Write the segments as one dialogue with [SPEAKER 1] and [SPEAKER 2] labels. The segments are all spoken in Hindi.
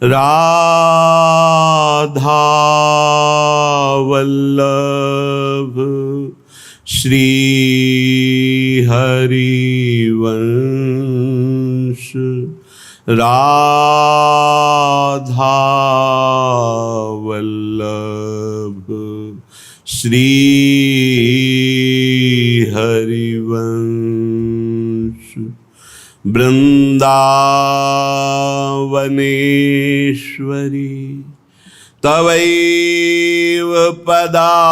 [SPEAKER 1] राधा वल्लभ श्री हरिवंश राधा वल्लभ श्री हरिवंश वृंदावनेश्वरी तवैव पदारविन्दं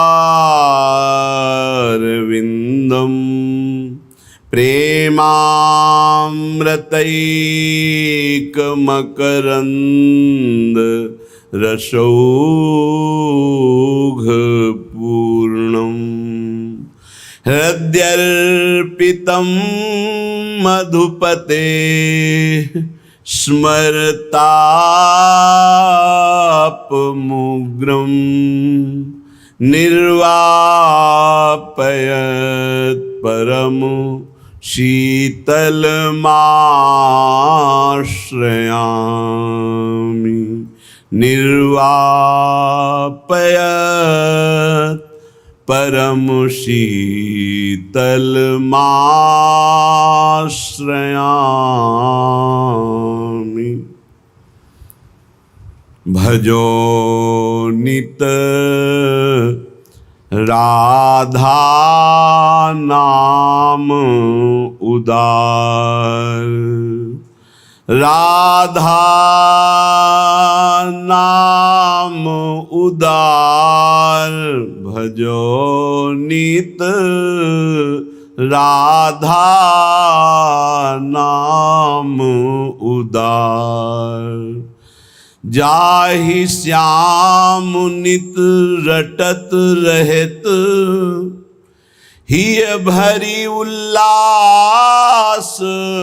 [SPEAKER 1] प्रेमामृतैकमकरन्द रसौघपूर्णम् हृद्यर्पितं मधुपते स्मरतापमुग्रं निर्वापयत् परम शीतलमाश्रयामि निर्वापयत् परम शीतलमाश्रयामि भजो नित राधा नाम उदार राधा नाम उदार भजो नित राधा नाम उदार जाहि श्याम नित रटत रहत हिय भरी उल्लास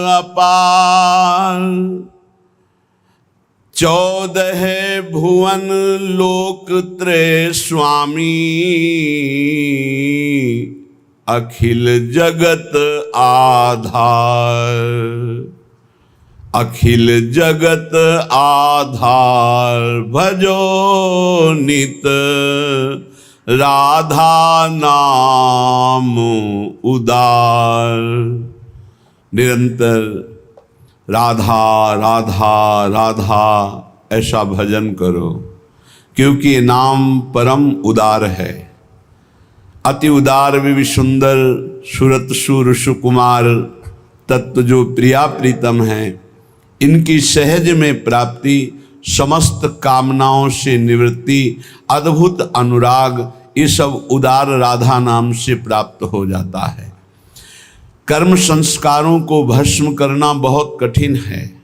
[SPEAKER 1] अपार 14 भुवन लोक त्रय स्वामी अखिल जगत आधार अखिल जगत आधार भजो नित राधा नाम उदार। निरंतर राधा राधा राधा ऐसा भजन करो, क्योंकि ये नाम परम उदार है। अति उदार भी सुंदर सूरत सुर सुकुमार तत्व जो प्रिया प्रीतम है, इनकी सहज में प्राप्ति, समस्त कामनाओं से निवृत्ति, अद्भुत अनुराग, ये सब उदार राधा नाम से प्राप्त हो जाता है। कर्म संस्कारों को भस्म करना बहुत कठिन है।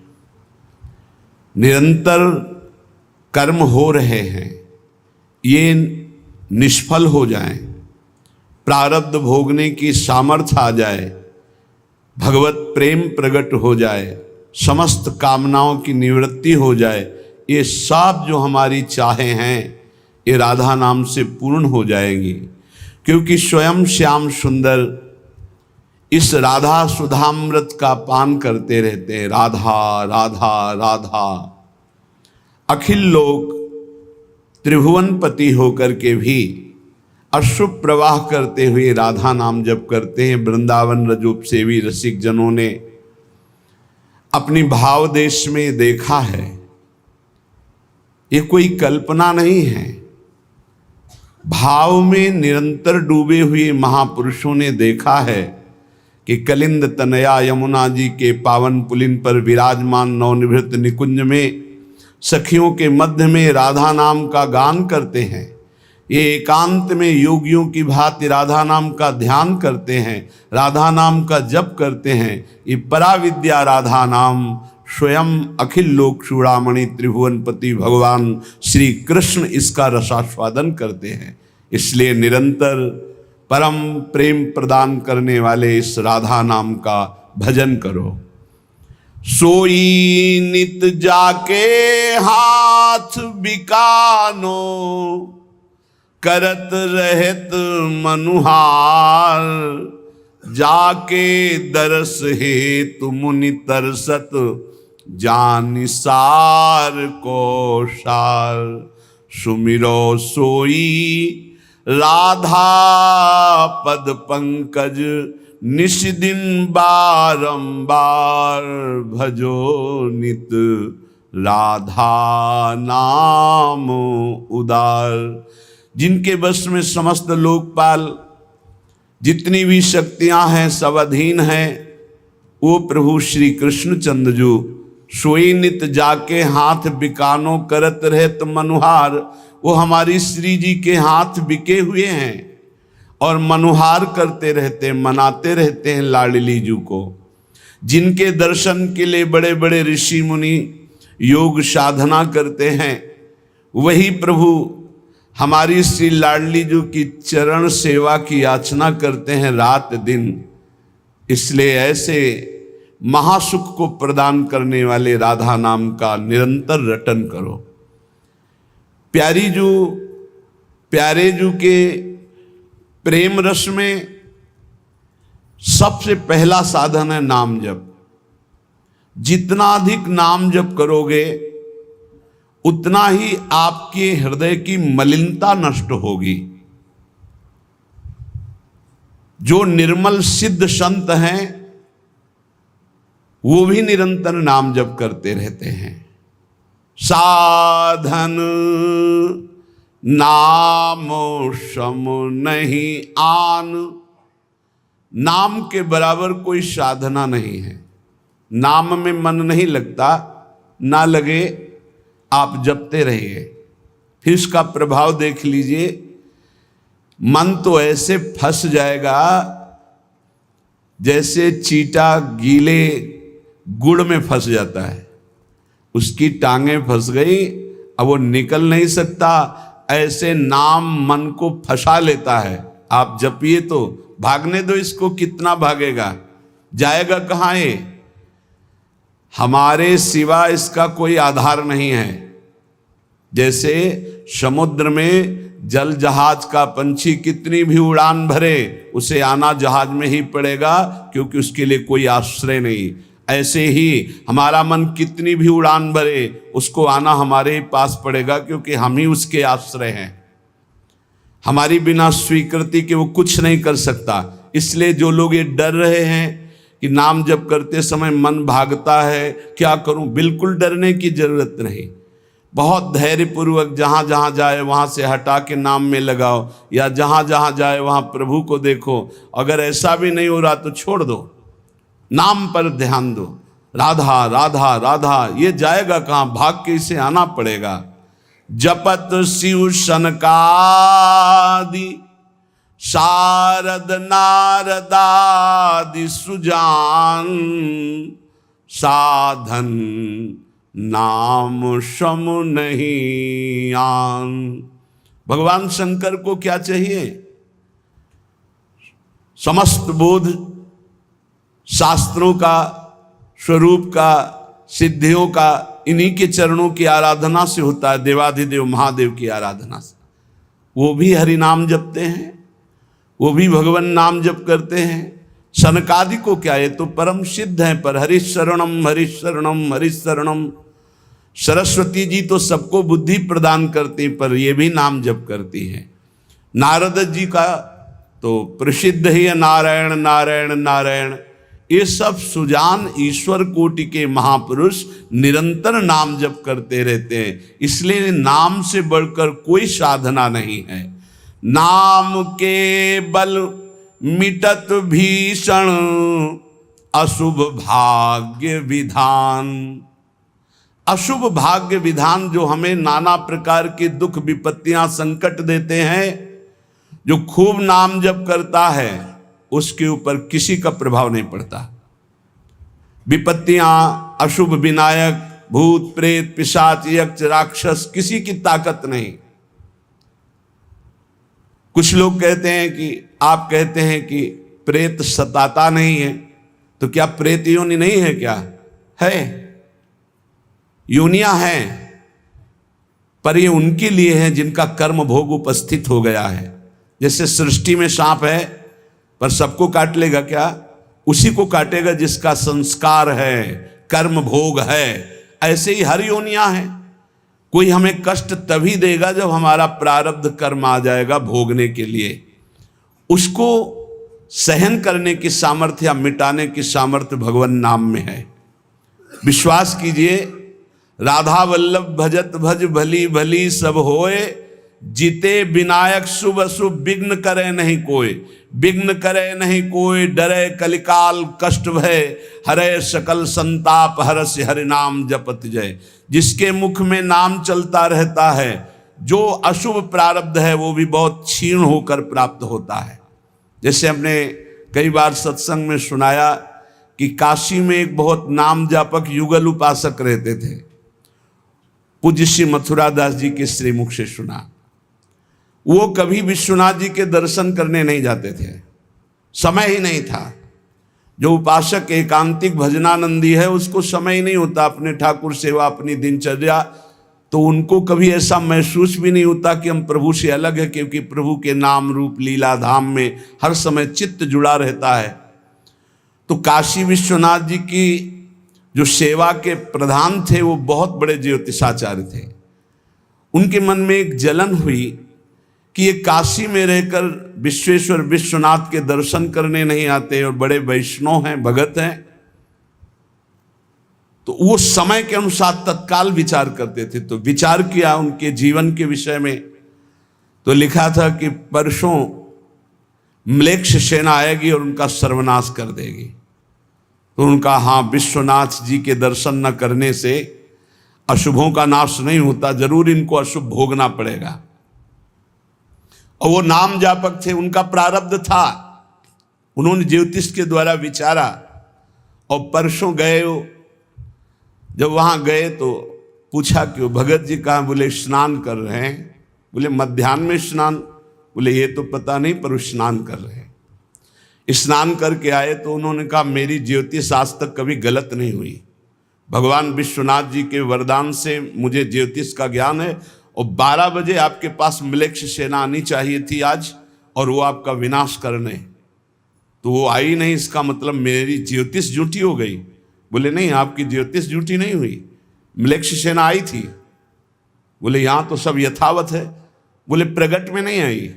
[SPEAKER 1] निरंतर कर्म हो रहे हैं, ये निष्फल हो जाएं, प्रारब्ध भोगने की सामर्थ्य आ जाए, भगवत प्रेम प्रकट हो जाए, समस्त कामनाओं की निवृत्ति हो जाए, ये सब जो हमारी चाहें हैं ये राधा नाम से पूर्ण हो जाएंगी। क्योंकि स्वयं श्याम सुंदर इस राधा सुधामृत का पान करते रहते हैं। राधा राधा राधा। अखिल लोक त्रिभुवनपति होकर के भी अशुभ प्रवाह करते हुए राधा नाम जप करते हैं। वृंदावन रजूप सेवी रसिक जनों ने अपनी भाव देश में देखा है, ये कोई कल्पना नहीं है। भाव में निरंतर डूबे हुए महापुरुषों ने देखा है कि कलिंद तनया यमुना जी के पावन पुलिन पर विराजमान नवनिवृत्त निकुंज में सखियों के मध्य में राधा नाम का गान करते हैं। ये एकांत में योगियों की भांति राधा नाम का ध्यान करते हैं, राधा नाम का जप करते हैं। ये पराविद्या राधा नाम स्वयं अखिल लोक चूड़ामणि त्रिभुवनपति भगवान श्री कृष्ण इसका रसास्वादन करते हैं। इसलिए निरंतर परम प्रेम प्रदान करने वाले इस राधा नाम का भजन करो। सोई नित जाके हाथ बिकानो, करत रहत मनुहार, जाके दरस हेतु मुनि तरसत जानिसार को सार, सुमिरो सोई राधा पद पंकज, निश दिन बारंबार, भजो नित राधा नाम उदार। जिनके वश में समस्त लोकपाल, जितनी भी शक्तियां हैं सब अधीन हैं, वो प्रभु श्री कृष्णचंद्र जो सोई नित जाके हाथ बिकानो करत रहत मनुहार, वो हमारी श्री जी के हाथ बिके हुए हैं और मनुहार करते रहते, मनाते रहते हैं लाडली जू को। जिनके दर्शन के लिए बड़े बड़े ऋषि मुनि योग साधना करते हैं, वही प्रभु हमारी श्री लाडली जू की चरण सेवा की याचना करते हैं रात दिन। इसलिए ऐसे महासुख को प्रदान करने वाले राधा नाम का निरंतर रटन करो। प्यारी जू, प्यारे जू के प्रेम रस में सबसे पहला साधन है नाम जप। जितना अधिक नाम जप करोगे उतना ही आपके हृदय की मलिनता नष्ट होगी। जो निर्मल सिद्ध संत हैं वो भी निरंतर नाम जप करते रहते हैं। साधन नाम सम नहीं आन, नाम के बराबर कोई साधना नहीं है। नाम में मन नहीं लगता, ना लगे आप जपते रहिए, फिर इसका प्रभाव देख लीजिए। मन तो ऐसे फंस जाएगा जैसे चींटा गीले गुड़ में फंस जाता है, उसकी टांगें फंस गई, अब वो निकल नहीं सकता। ऐसे नाम मन को फंसा लेता है। आप जपिए तो भागने दो इसको, कितना भागेगा, जाएगा कहाँ है। हमारे सिवा इसका कोई आधार नहीं है। जैसे समुद्र में जल जहाज का पंछी कितनी भी उड़ान भरे, उसे आना जहाज में ही पड़ेगा, क्योंकि उसके लिए कोई आश्रय नहीं। ऐसे ही हमारा मन कितनी भी उड़ान भरे, उसको आना हमारे ही पास पड़ेगा, क्योंकि हम ही उसके आश्रय हैं। हमारी बिना स्वीकृति के वो कुछ नहीं कर सकता। इसलिए जो लोग ये डर रहे हैं कि नाम जप करते समय मन भागता है, क्या करूं, बिल्कुल डरने की जरूरत नहीं। बहुत धैर्यपूर्वक जहाँ जहाँ जाए वहाँ से हटा के नाम में लगाओ, या जहाँ जहाँ जाए वहाँ प्रभु को देखो। अगर ऐसा भी नहीं हो रहा तो छोड़ दो, नाम पर ध्यान दो। राधा राधा राधा, ये जाएगा कहाँ, भाग के इसे आना पड़ेगा। जपत शिव सनकादि, शारद नारदादि सुजान, साधन नाम सम नहीं आन। भगवान शंकर को क्या चाहिए? समस्त बोध शास्त्रों का, स्वरूप का, सिद्धियों का इन्हीं के चरणों की आराधना से होता है, देवाधिदेव महादेव की आराधना से। वो भी हरि नाम जपते हैं, वो भी भगवान नाम जप करते हैं। सनकादि को क्या, ये तो परम सिद्ध हैं, पर हरिशरणम हरिशरणम हरिशरणम। सरस्वती जी तो सबको बुद्धि प्रदान करती, पर ये भी नाम जप करती हैं। नारद जी का तो प्रसिद्ध ही है नारायण नारायण नारायण। ये सब सुजान ईश्वर कोटि के महापुरुष निरंतर नाम जप करते रहते हैं। इसलिए नाम से बढ़कर कोई साधना नहीं है। नाम के बल मिटत भीषण, अशुभ भाग्य विधान। अशुभ भाग्य विधान जो हमें नाना प्रकार के दुख विपत्तियां संकट देते हैं, जो खूब नाम जप करता है उसके ऊपर किसी का प्रभाव नहीं पड़ता। विपत्तियां, अशुभ विनायक, भूत प्रेत पिशाच यक्ष राक्षस, किसी की ताकत नहीं। कुछ लोग कहते हैं कि, आप कहते हैं कि प्रेत सताता नहीं है, तो क्या प्रेत योनि नहीं है? क्या है? योनियां हैं, पर ये उनके लिए है जिनका कर्म भोग उपस्थित हो गया है। जैसे सृष्टि में सांप है, पर सबको काट लेगा क्या? उसी को काटेगा जिसका संस्कार है, कर्म भोग है। ऐसे ही हर योनियां हैं। कोई हमें कष्ट तभी देगा जब हमारा प्रारब्ध कर्म आ जाएगा भोगने के लिए। उसको सहन करने की सामर्थ्य या मिटाने की सामर्थ्य भगवान नाम में है। विश्वास कीजिए, राधा वल्लभ भजत भज भली भली सब होए, जीते विनायक शुभ अशुभ विघ्न करे नहीं कोई। विघ्न करे नहीं कोई, डरे कलिकाल कष्ट भय, हरे सकल संताप हरस्य हरि नाम जपत जय। जिसके मुख में नाम चलता रहता है, जो अशुभ प्रारब्ध है वो भी बहुत क्षीण होकर प्राप्त होता है। जैसे हमने कई बार सत्संग में सुनाया कि काशी में एक बहुत नाम जापक युगल उपासक रहते थे। पूज्य श्री मथुरा दास जी के श्रीमुख से सुना। वो कभी विश्वनाथ जी के दर्शन करने नहीं जाते थे, समय ही नहीं था। जो उपासक एकांतिक भजनानंदी है उसको समय ही नहीं होता अपने ठाकुर सेवा, अपनी दिनचर्या, तो उनको कभी ऐसा महसूस भी नहीं होता कि हम प्रभु से अलग है, क्योंकि प्रभु के नाम रूप लीला धाम में हर समय चित्त जुड़ा रहता है। तो काशी विश्वनाथ जी की जो सेवा के प्रधान थे वो बहुत बड़े ज्योतिषाचार्य थे। उनके मन में एक जलन हुई कि ये काशी में रहकर विश्वेश्वर विश्वनाथ के दर्शन करने नहीं आते और बड़े वैष्णव हैं, भगत हैं। तो वो समय के अनुसार तत्काल विचार करते थे। तो विचार किया उनके जीवन के विषय में, तो लिखा था कि परसों म्लेच्छ सेना आएगी और उनका सर्वनाश कर देगी। तो उनका हाँ, विश्वनाथ जी के दर्शन न करने से अशुभों का नाश नहीं होता, जरूर इनको अशुभ भोगना पड़ेगा। और वो नाम जापक थे, उनका प्रारब्ध था। उन्होंने ज्योतिष के द्वारा विचारा और परसों गए। जब वहाँ गए तो पूछा कि वो भगत जी कहाँ? बोले स्नान कर रहे हैं। बोले मध्याह्न में स्नान? बोले ये तो पता नहीं, पर स्नान कर रहे हैं। स्नान करके आए तो उन्होंने कहा मेरी ज्योतिष आज तक कभी गलत नहीं हुई। भगवान विश्वनाथ जी के वरदान से मुझे ज्योतिष का ज्ञान है, और 12 बजे आपके पास म्लेच्छ सेना आनी चाहिए थी आज, और वो आपका विनाश करने, तो वो आई नहीं। इसका मतलब मेरी ज्योतिष झूठी हो गई? बोले नहीं, आपकी ज्योतिष झूठी नहीं हुई, म्लेच्छ सेना आई थी। बोले यहाँ तो सब यथावत है। बोले प्रगट में नहीं आई।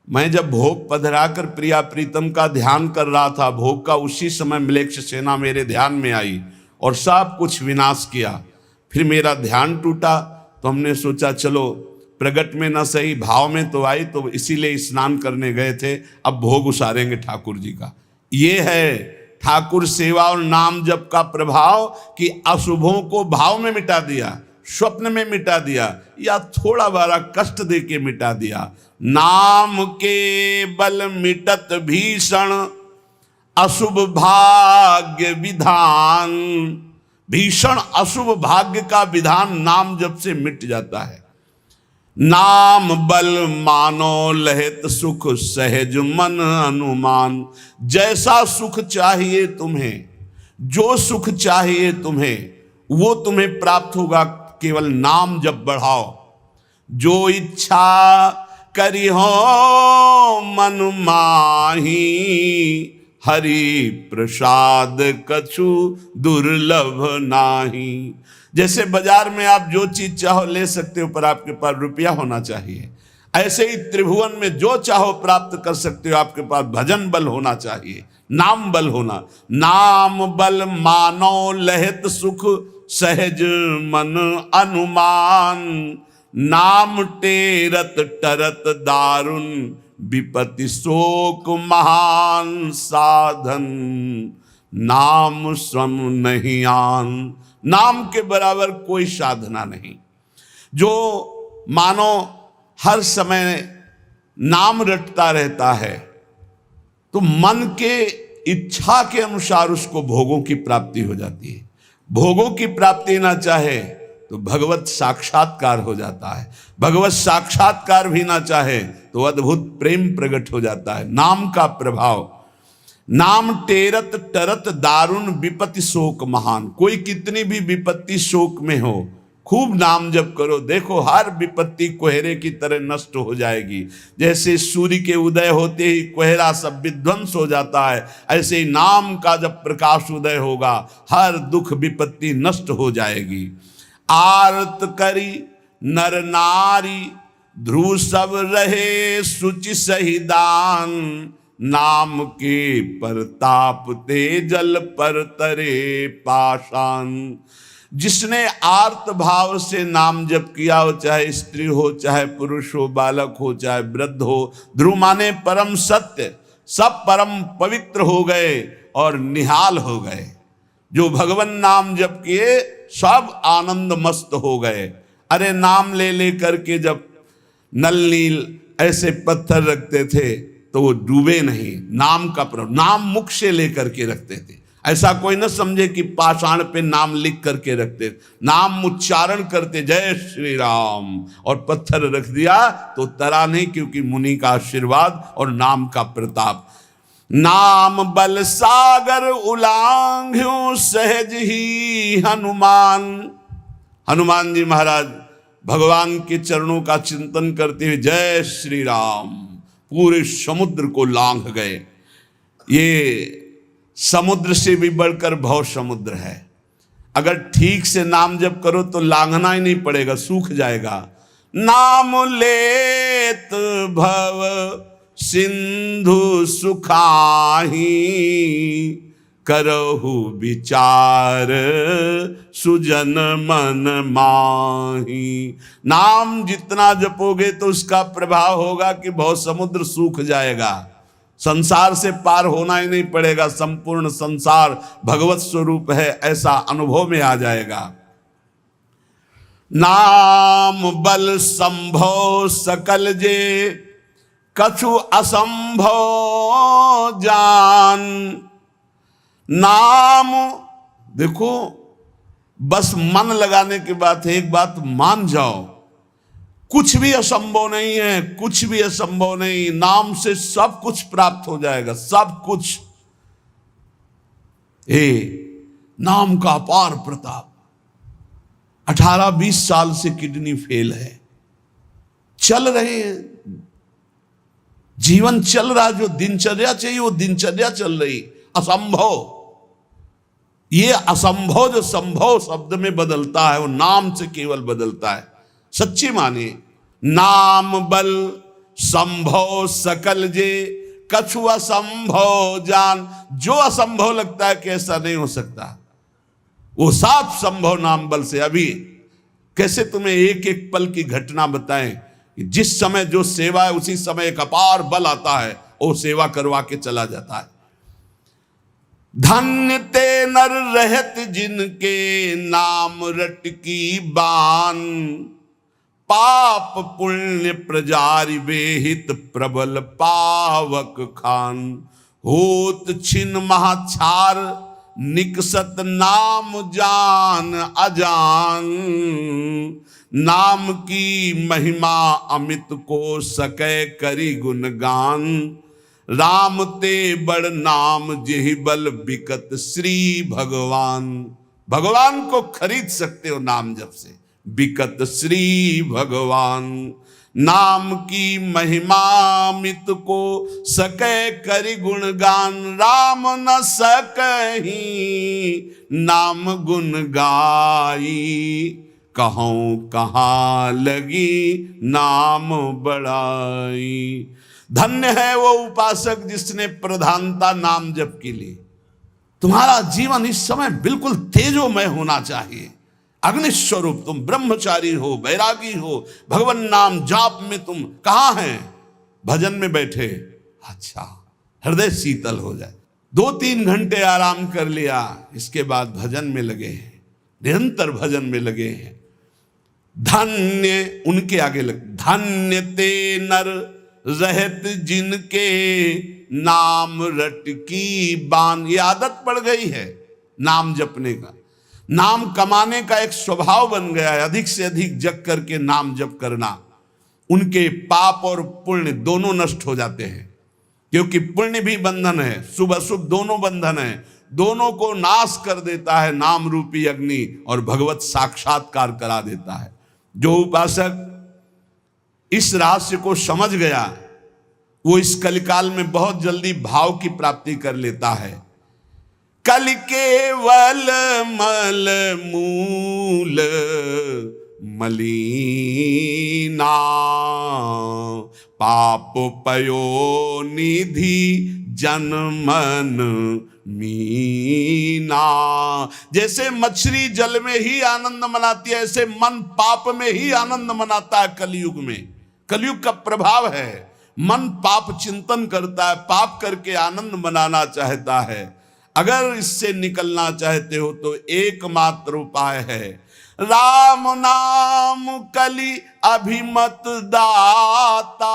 [SPEAKER 1] मैं जब भोग पधराकर प्रिया प्रीतम का ध्यान कर रहा था भोग का, उसी समय म्लेच्छ सेना मेरे ध्यान में आई और सब कुछ विनाश किया। फिर मेरा ध्यान टूटा, तो हमने सोचा चलो प्रगट में न सही भाव में तो आई, तो इसीलिए स्नान करने गए थे, अब भोग उसारेंगे ठाकुर जी का। ये है ठाकुर सेवा और नाम जप का प्रभाव कि अशुभों को भाव में मिटा दिया, स्वप्न में मिटा दिया, या थोड़ा बारा कष्ट दे के मिटा दिया। नाम के बल मिटत भीषण अशुभ भाग्य विधान। भीषण अशुभ भाग्य का विधान नाम जप से मिट जाता है। नाम बल मानो लहित सुख सहज मन अनुमान। जैसा सुख चाहिए तुम्हें, जो सुख चाहिए तुम्हें, वो तुम्हें प्राप्त होगा, केवल नाम जप बढ़ाओ। जो इच्छा करी हो मन माही, हरि प्रसाद कछु दुर्लभ नाही। जैसे बाजार में आप जो चीज चाहो ले सकते हो, पर आपके पास रुपया होना चाहिए। ऐसे ही त्रिभुवन में जो चाहो प्राप्त कर सकते हो, आपके पास भजन बल होना चाहिए, नाम बल होना। नाम बल मानो लहित सुख सहज मन अनुमान। नाम टेरत टरत दारुण विपत्ति शोक महान साधन। नाम श्रम नहीं आन। नाम के बराबर कोई साधना नहीं। जो मानो हर समय नाम रटता रहता है, तो मन के इच्छा के अनुसार उसको भोगों की प्राप्ति हो जाती है। भोगों की प्राप्ति ना चाहे तो भगवत साक्षात्कार हो जाता है। भगवत साक्षात्कार भी ना चाहे तो अद्भुत प्रेम प्रकट हो जाता है। नाम का प्रभाव। नाम टेरत टरत दारुण विपत्ति शोक महान। कोई कितनी भी विपत्ति शोक में हो, खूब नाम जप करो, देखो हर विपत्ति कोहरे की तरह नष्ट हो जाएगी। जैसे सूर्य के उदय होते ही कोहरा सब विध्वंस हो जाता है, ऐसे ही नाम का जब प्रकाश उदय होगा हर दुख विपत्ति नष्ट हो जाएगी। आरत करी नर नारी ध्रुव सब रहे शुचि सही दान, नाम के परताप ते जल पर तरे पाषाण। जिसने आर्त भाव से नाम जप किया हो, चाहे स्त्री हो, चाहे पुरुष हो, बालक हो, चाहे वृद्ध हो, ध्रुव माने परम सत्य, सब परम पवित्र हो गए और निहाल हो गए। जो भगवान नाम जप किए सब आनंद मस्त हो गए। अरे नाम ले ले करके जब नल नील ऐसे पत्थर रखते थे तो वो डूबे नहीं, नाम का प्रभाव, नाम मुख से लेकर के रखते थे। ऐसा कोई न समझे कि पाषाण पे नाम लिख करके रखते, नाम उच्चारण करते, जय श्री राम, और पत्थर रख दिया तो तरा नहीं, क्योंकि मुनि का आशीर्वाद और नाम का प्रताप। नाम बल सागर उलांघ्यो सहज ही हनुमान। हनुमान जी महाराज भगवान के चरणों का चिंतन करते हुए जय श्री राम, पूरे समुद्र को लांघ गए। ये समुद्र से भी बढ़कर भव समुद्र है। अगर ठीक से नाम जप करो तो लांघना ही नहीं पड़ेगा, सूख जाएगा। नाम लेत भव सिंधु सुखाही, करहु विचार सुजन मन माही। नाम जितना जपोगे तो उसका प्रभाव होगा कि बहुत समुद्र सूख जाएगा, संसार से पार होना ही नहीं पड़ेगा, संपूर्ण संसार भगवत स्वरूप है ऐसा अनुभव में आ जाएगा। नाम बल संभव सकल जे, कछु असंभव जान। नाम देखो, बस मन लगाने के बाद एक बात मान जाओ, कुछ भी असंभव नहीं है, कुछ भी असंभव नहीं। नाम से सब कुछ प्राप्त हो जाएगा, सब कुछ। नाम का अपार प्रताप। 18-20 साल से किडनी फेल है, चल रहे हैं, जीवन चल रहा, जो दिनचर्या चाहिए वो दिनचर्या चल रही। असंभव, ये असंभव जो संभव शब्द में बदलता है वो नाम से केवल बदलता है। सच्ची माने, नाम बल संभव सकल जे, कछु असंभव जान। जो असंभव लगता है कि ऐसा नहीं हो सकता, वो साफ संभव नाम बल से। अभी कैसे तुम्हें एक एक पल की घटना बताएं कि जिस समय जो सेवा है उसी समय एक अपार बल आता है, वो सेवा करवा के चला जाता है। धन्य ते नर रहत जिनके नाम रट की बान, पाप पुण्य प्रजारि बेहित प्रबल पावक खान। होत छिन महाछार निकसत नाम जान अजान, नाम की महिमा अमित को सकै करी गुणगान। राम ते बड़ नाम जेहि बल बिकत श्री भगवान। भगवान को खरीद सकते हो नाम जप से, बिकत श्री भगवान। नाम की महिमा मित को सकै करि गुणगान, राम न सकहि नाम गुण गाई। कहूँ कहाँ लगी नाम बड़ाई। धन्य है वो उपासक जिसने प्रधानता नाम जप के लिए। तुम्हारा जीवन इस समय बिल्कुल तेजोमय होना चाहिए, अग्निस्वरूप। तुम ब्रह्मचारी हो, बैरागी हो, भगवान नाम जाप में तुम कहाँ हैं? भजन में बैठे, अच्छा हृदय शीतल हो जाए। 2-3 घंटे आराम कर लिया, इसके बाद भजन में लगे हैं, निरंतर भजन में लगे हैं। धन्य उनके आगे लग, धन्य ते नर रहत जिनके नाम रट की बान। ये आदत पड़ गई है नाम जपने का, नाम कमाने का एक स्वभाव बन गया है। अधिक से अधिक जग करके नाम जप करना, उनके पाप और पुण्य दोनों नष्ट हो जाते हैं, क्योंकि पुण्य भी बंधन है, शुभ अशुभ दोनों बंधन है। दोनों को नाश कर देता है नाम रूपी अग्नि और भगवत साक्षात्कार करा देता है। जो उपासक इस रहस्य को समझ गया वो इस कलिकाल में बहुत जल्दी भाव की प्राप्ति कर लेता है। कल केवल मल मूल मलीना पाप पयो निधि जनमन मीना। जैसे मछली जल में ही आनंद मनाती है, ऐसे मन पाप में ही आनंद मनाता है। कलयुग में, कलयुग का प्रभाव है, मन पाप चिंतन करता है, पाप करके आनंद मनाना चाहता है। अगर इससे निकलना चाहते हो तो एकमात्र उपाय है राम नाम कलि अभिमत दाता,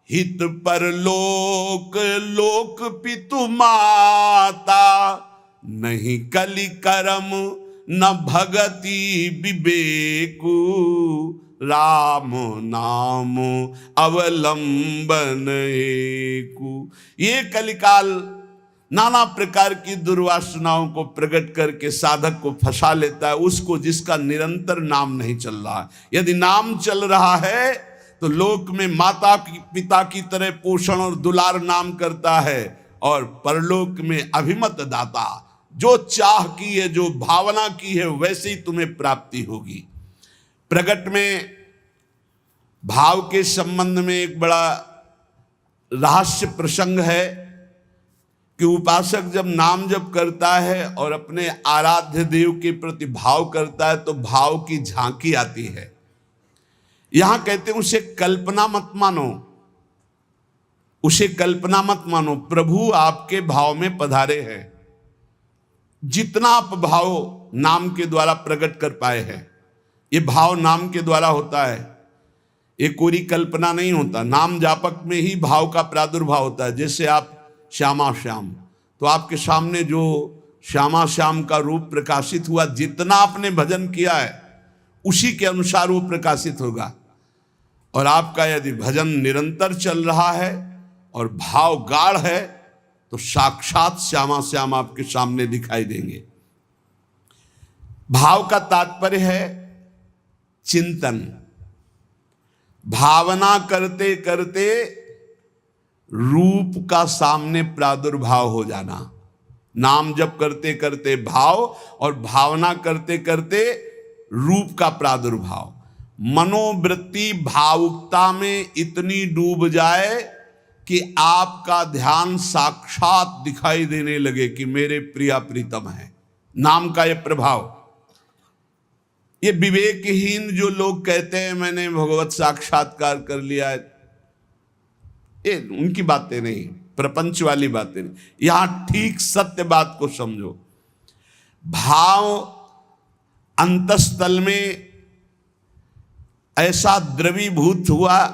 [SPEAKER 1] हित पर लोक लोक पितु माता, नहीं कलि कर्म न भगति विवेकु, राम नाम अवलंबन एकु। ये कलिकाल नाना प्रकार की दुर्वासनाओं को प्रकट करके साधक को फंसा लेता है, उसको जिसका निरंतर नाम नहीं चल रहा है। यदि नाम चल रहा है तो लोक में माता पिता की तरह पोषण और दुलार नाम करता है, और परलोक में अभिमत दाता, जो चाह की है, जो भावना की है, वैसे ही तुम्हें प्राप्ति होगी। प्रगट में भाव के संबंध में एक बड़ा रहस्य प्रसंग है कि उपासक जब नाम जप करता है और अपने आराध्य देव के प्रति भाव करता है तो भाव की झांकी आती है। यहां कहते हैं उसे कल्पना मत मानो, उसे कल्पना मत मानो, प्रभु आपके भाव में पधारे हैं। जितना आप भाव नाम के द्वारा प्रकट कर पाए हैं, ये भाव नाम के द्वारा होता है, ये कोई कल्पना नहीं होता। नाम जापक में ही भाव का प्रादुर्भाव होता है। जैसे आप श्यामा श्याम, तो आपके सामने जो श्यामा श्याम का रूप प्रकाशित हुआ, जितना आपने भजन किया है उसी के अनुसार वो प्रकाशित होगा। और आपका यदि भजन निरंतर चल रहा है और भाव गाढ़ है तो साक्षात श्यामा श्याम आपके सामने दिखाई देंगे। भाव का तात्पर्य है चिंतन। भावना करते करते रूप का सामने प्रादुर्भाव हो जाना। नाम जप करते करते भाव और भावना करते करते रूप का प्रादुर्भाव। मनोवृत्ति भावुकता में इतनी डूब जाए कि आपका ध्यान साक्षात दिखाई देने लगे कि मेरे प्रिया प्रीतम है। नाम का यह प्रभाव। ये विवेकहीन जो लोग कहते हैं मैंने भगवत साक्षात्कार कर लिया है, ये उनकी बातें नहीं, प्रपंच वाली बातें नहीं। यहां ठीक सत्य बात को समझो। भाव अंतस्थल में ऐसा द्रवीभूत हुआ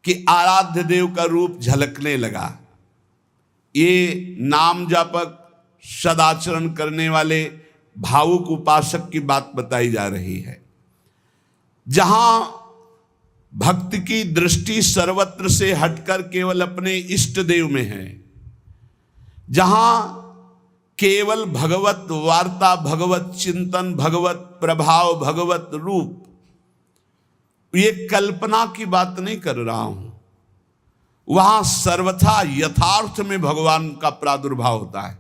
[SPEAKER 1] कि आराध्य देव का रूप झलकने लगा। ये नाम जापक सदाचरण करने वाले भावुक उपासक की बात बताई जा रही है। जहां भक्त की दृष्टि सर्वत्र से हटकर केवल अपने इष्ट देव में है, जहां केवल भगवत वार्ता, भगवत चिंतन, भगवत प्रभाव, भगवत रूप, ये कल्पना की बात नहीं कर रहा हूं, वहां सर्वथा यथार्थ में भगवान का प्रादुर्भाव होता है।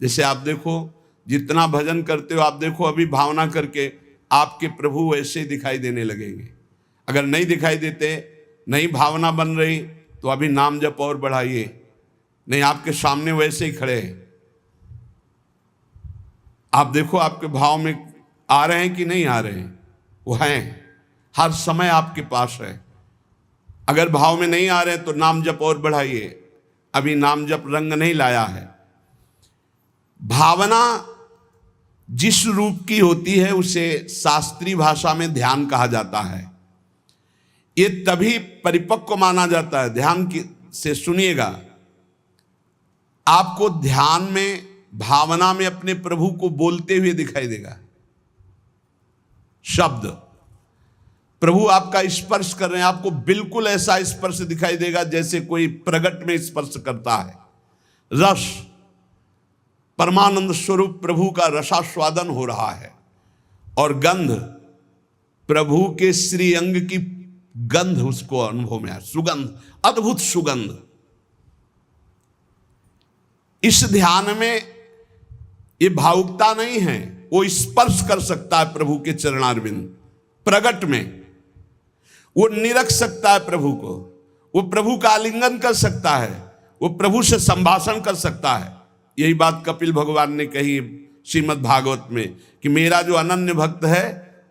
[SPEAKER 1] जैसे आप देखो, जितना भजन करते हो आप देखो, अभी भावना करके आपके प्रभु वैसे ही दिखाई देने लगेंगे। अगर नहीं दिखाई देते, नहीं भावना बन रही, तो अभी नाम जप और बढ़ाइए, नहीं आपके सामने वैसे ही खड़े हैं। आप देखो आपके भाव में आ रहे हैं कि नहीं आ रहे हैं, वो हैं, हर समय आपके पास है। अगर भाव में नहीं आ रहे हैं तो नाम जप और बढ़ाइए, अभी नाम जप रंग नहीं लाया है। भावना जिस रूप की होती है उसे शास्त्रीय भाषा में ध्यान कहा जाता है। ये तभी परिपक्व माना जाता है। ध्यान की से सुनिएगा, आपको ध्यान में, भावना में अपने प्रभु को बोलते हुए दिखाई देगा। शब्द प्रभु आपका स्पर्श कर रहे हैं, आपको बिल्कुल ऐसा स्पर्श दिखाई देगा जैसे कोई प्रगट में स्पर्श करता है। रस, परमानंद स्वरूप प्रभु का रसास्वादन हो रहा है और गंध, प्रभु के श्री अंग की गंध उसको अनुभव में है, सुगंध, अद्भुत सुगंध। इस ध्यान में ये भावुकता नहीं है, वो स्पर्श कर सकता है प्रभु के चरणारविंद प्रगट में, वो निरख सकता है प्रभु को, वो प्रभु का आलिंगन कर सकता है, वो प्रभु से संभाषण कर सकता है। यही बात कपिल भगवान ने कही श्रीमद् भागवत में कि मेरा जो अनन्य भक्त है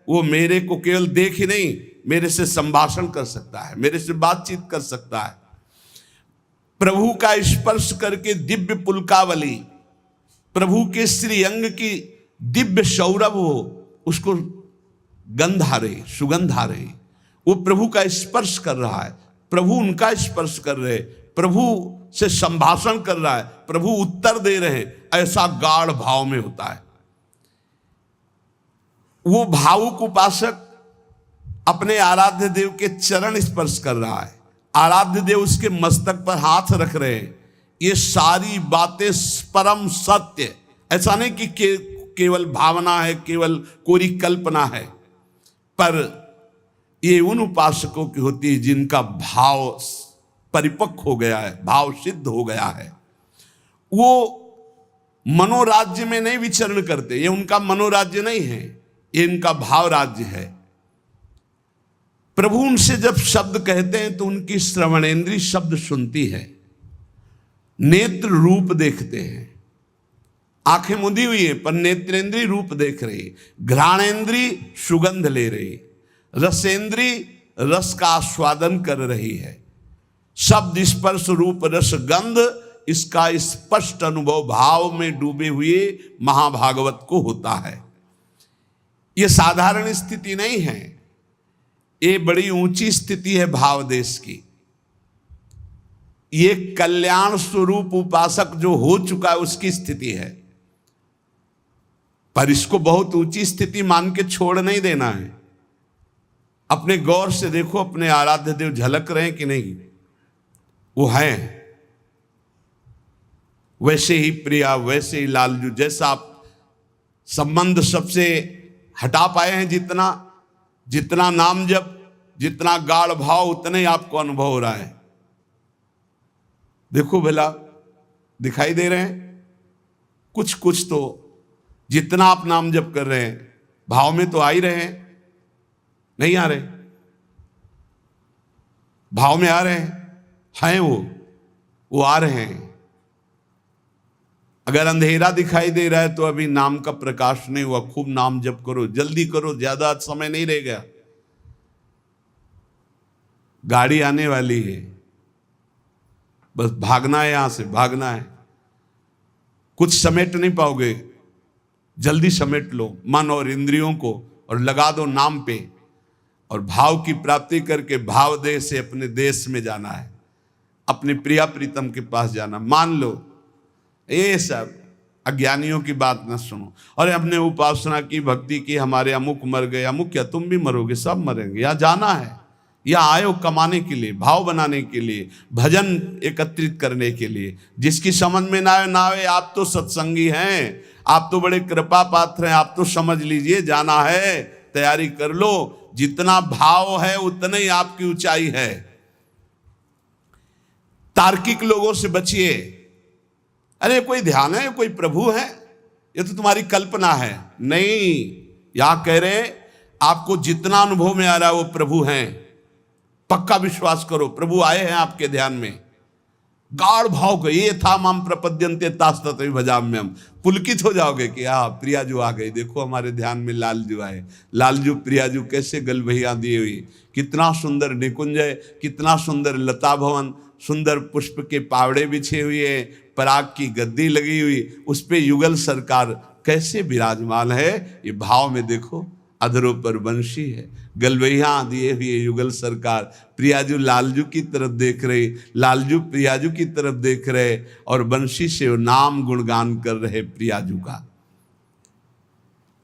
[SPEAKER 1] वो मेरे को केवल देख ही नहीं, मेरे से संभाषण कर सकता है, मेरे से बातचीत कर सकता है। प्रभु का स्पर्श करके दिव्य पुलकावली, प्रभु के श्री अंग की दिव्य सौरभ हो, उसको गंध आ रही, सुगंध आ रही, वो प्रभु का स्पर्श कर रहा है, प्रभु उनका स्पर्श कर रहे, प्रभु से संभाषण कर रहा है, प्रभु उत्तर दे रहे, ऐसा गाढ़ भाव में होता है। वो भावुक उपासक अपने आराध्य देव के चरण स्पर्श कर रहा है, आराध्य देव उसके मस्तक पर हाथ रख रहे हैं। ये सारी बातें परम सत्य, ऐसा नहीं कि केवल भावना है, केवल कोरी कल्पना है, पर ये उन उपासकों की होती है जिनका भाव परिपक्व हो गया है, भाव सिद्ध हो गया है। वो मनोराज्य में नहीं विचरण करते, ये उनका मनोराज्य नहीं है, ये इनका भाव राज्य है। प्रभु उनसे जब शब्द कहते हैं तो उनकी श्रवणेंद्री शब्द सुनती है, नेत्र रूप देखते हैं, आंखें मुदी हुई है पर नेत्रेंद्री रूप देख रही, घ्राणेंद्री सुगंध ले रही, रसेंद्री रस का आस्वादन कर रही है। शब्द स्पर्श रूप रस गंध, इसका स्पष्ट अनुभव भाव में डूबे हुए महाभागवत को होता है। यह साधारण स्थिति नहीं है, ये बड़ी ऊंची स्थिति है भाव देश की। ये कल्याण स्वरूप उपासक जो हो चुका है उसकी स्थिति है, पर इसको बहुत ऊंची स्थिति मान के छोड़ नहीं देना है। अपने गौर से देखो, अपने आराध्य देव झलक रहे हैं कि नहीं? वो हैं वैसे ही प्रिया, वैसे ही लालजू, जैसा आप संबंध सबसे हटा पाए हैं, जितना नाम जप, जितना गाढ़ भाव, उतने ही आपको अनुभव हो रहा है। देखो भला, दिखाई दे रहे हैं कुछ कुछ तो, जितना आप नाम जप कर रहे हैं भाव में तो आ ही रहे हैं, नहीं आ रहे? भाव में आ रहे हैं वो आ रहे हैं। अगर अंधेरा दिखाई दे रहा है तो अभी नाम का प्रकाश नहीं हुआ। खूब नाम जप करो, जल्दी करो, ज्यादा समय नहीं रह गया, गाड़ी आने वाली है, बस भागना है, यहां से भागना है। कुछ समेट नहीं पाओगे, जल्दी समेट लो मन और इंद्रियों को और लगा दो नाम पे, और भाव की प्राप्ति करके भाव देश से अपने देश में जाना है, अपने प्रिया प्रीतम के पास जाना। मान लो, ये सब अज्ञानियों की बात न सुनो। और हमने उपासना की, भक्ति की, हमारे अमुक मर गए, अमुक क्या, तुम भी मरोगे, सब मरेंगे। यहाँ जाना है, यहाँ आए हो कमाने के लिए, भाव बनाने के लिए, भजन एकत्रित करने के लिए। जिसकी समझ में ना आए, आप तो सत्संगी हैं, आप तो बड़े कृपा पात्र हैं, आप तो समझ लीजिए, जाना है, तैयारी कर लो। जितना भाव है उतना ही आपकी ऊंचाई है। तार्किक लोगों से बचिए। अरे कोई ध्यान है, कोई प्रभु है, ये तो तुम्हारी कल्पना है। नहीं, यहां कह रहे आपको जितना अनुभव में आ रहा है वो प्रभु हैं। पक्का विश्वास करो, प्रभु आए हैं आपके ध्यान में। गाढ़ भाव को, ये था माम प्रपद्यन्ते तास्तत भजाम्यम, पुलकित हो जाओगे कि हाँ प्रियाजू आ गई, देखो हमारे ध्यान में लालजू आए। लालजू प्रियाजू कैसे गलभैया दिए हुई, कितना सुंदर निकुंज है, कितना सुंदर लता भवन, सुंदर पुष्प के पावड़े बिछे हुए, पराग की गद्दी लगी हुई, उस पे युगल सरकार कैसे विराजमान है। ये भाव में देखो, अधरों पर बंशी है, गलबैया दिए हुए युगल सरकार, प्रियाजू लालजू की तरफ देख रहे, लालजू प्रियाजू की तरफ देख रहे, और बंशी से वो नाम गुणगान कर रहे प्रियाजू का।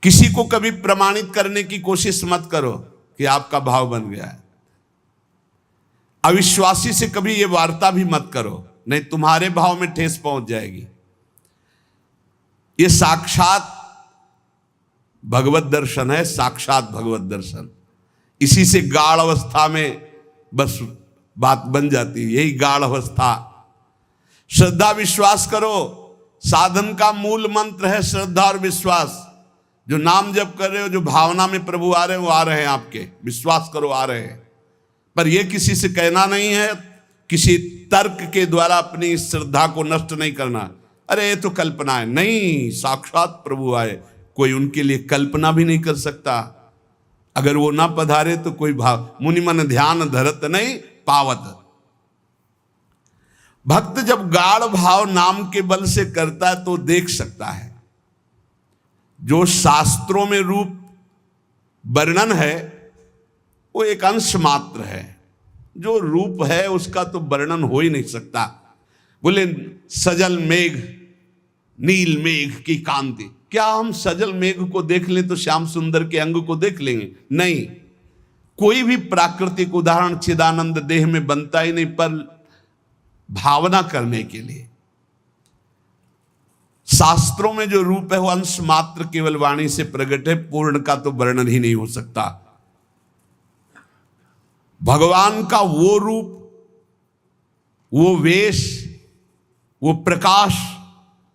[SPEAKER 1] किसी को कभी प्रमाणित करने की कोशिश मत करो कि आपका भाव बन गया है। अविश्वासी से कभी ये वार्ता भी मत करो, नहीं तुम्हारे भाव में ठेस पहुंच जाएगी। ये साक्षात भगवत दर्शन है, साक्षात भगवत दर्शन। इसी से गाढ़ अवस्था में बस बात बन जाती है, यही गाढ़ अवस्था। श्रद्धा विश्वास करो, साधन का मूल मंत्र है श्रद्धा और विश्वास। जो नाम जप कर रहे हो, जो भावना में प्रभु आ रहे हैं, वो आ रहे हैं आपके, विश्वास करो आ रहे हैं। पर यह किसी से कहना नहीं है, किसी तर्क के द्वारा अपनी श्रद्धा को नष्ट नहीं करना। अरे ये तो कल्पना है, नहीं, साक्षात प्रभु आए, कोई उनके लिए कल्पना भी नहीं कर सकता। अगर वो ना पधारे तो कोई भाव, मुनि मन ध्यान धरत नहीं पावत। भक्त जब गाढ़ भाव नाम के बल से करता है तो देख सकता है। जो शास्त्रों में रूप वर्णन है वो एक अंश मात्र है, जो रूप है उसका तो वर्णन हो ही नहीं सकता। बोले सजल मेघ नील मेघ की कांति, क्या हम सजल मेघ को देख लें तो श्याम सुंदर के अंग को देख लेंगे? नहीं, कोई भी प्राकृतिक उदाहरण चिदानंद देह में बनता ही नहीं, पर भावना करने के लिए शास्त्रों में जो रूप है वो अंश मात्र केवल वाणी से प्रकट है, पूर्ण का तो वर्णन ही नहीं हो सकता। भगवान का वो रूप, वो वेश, वो प्रकाश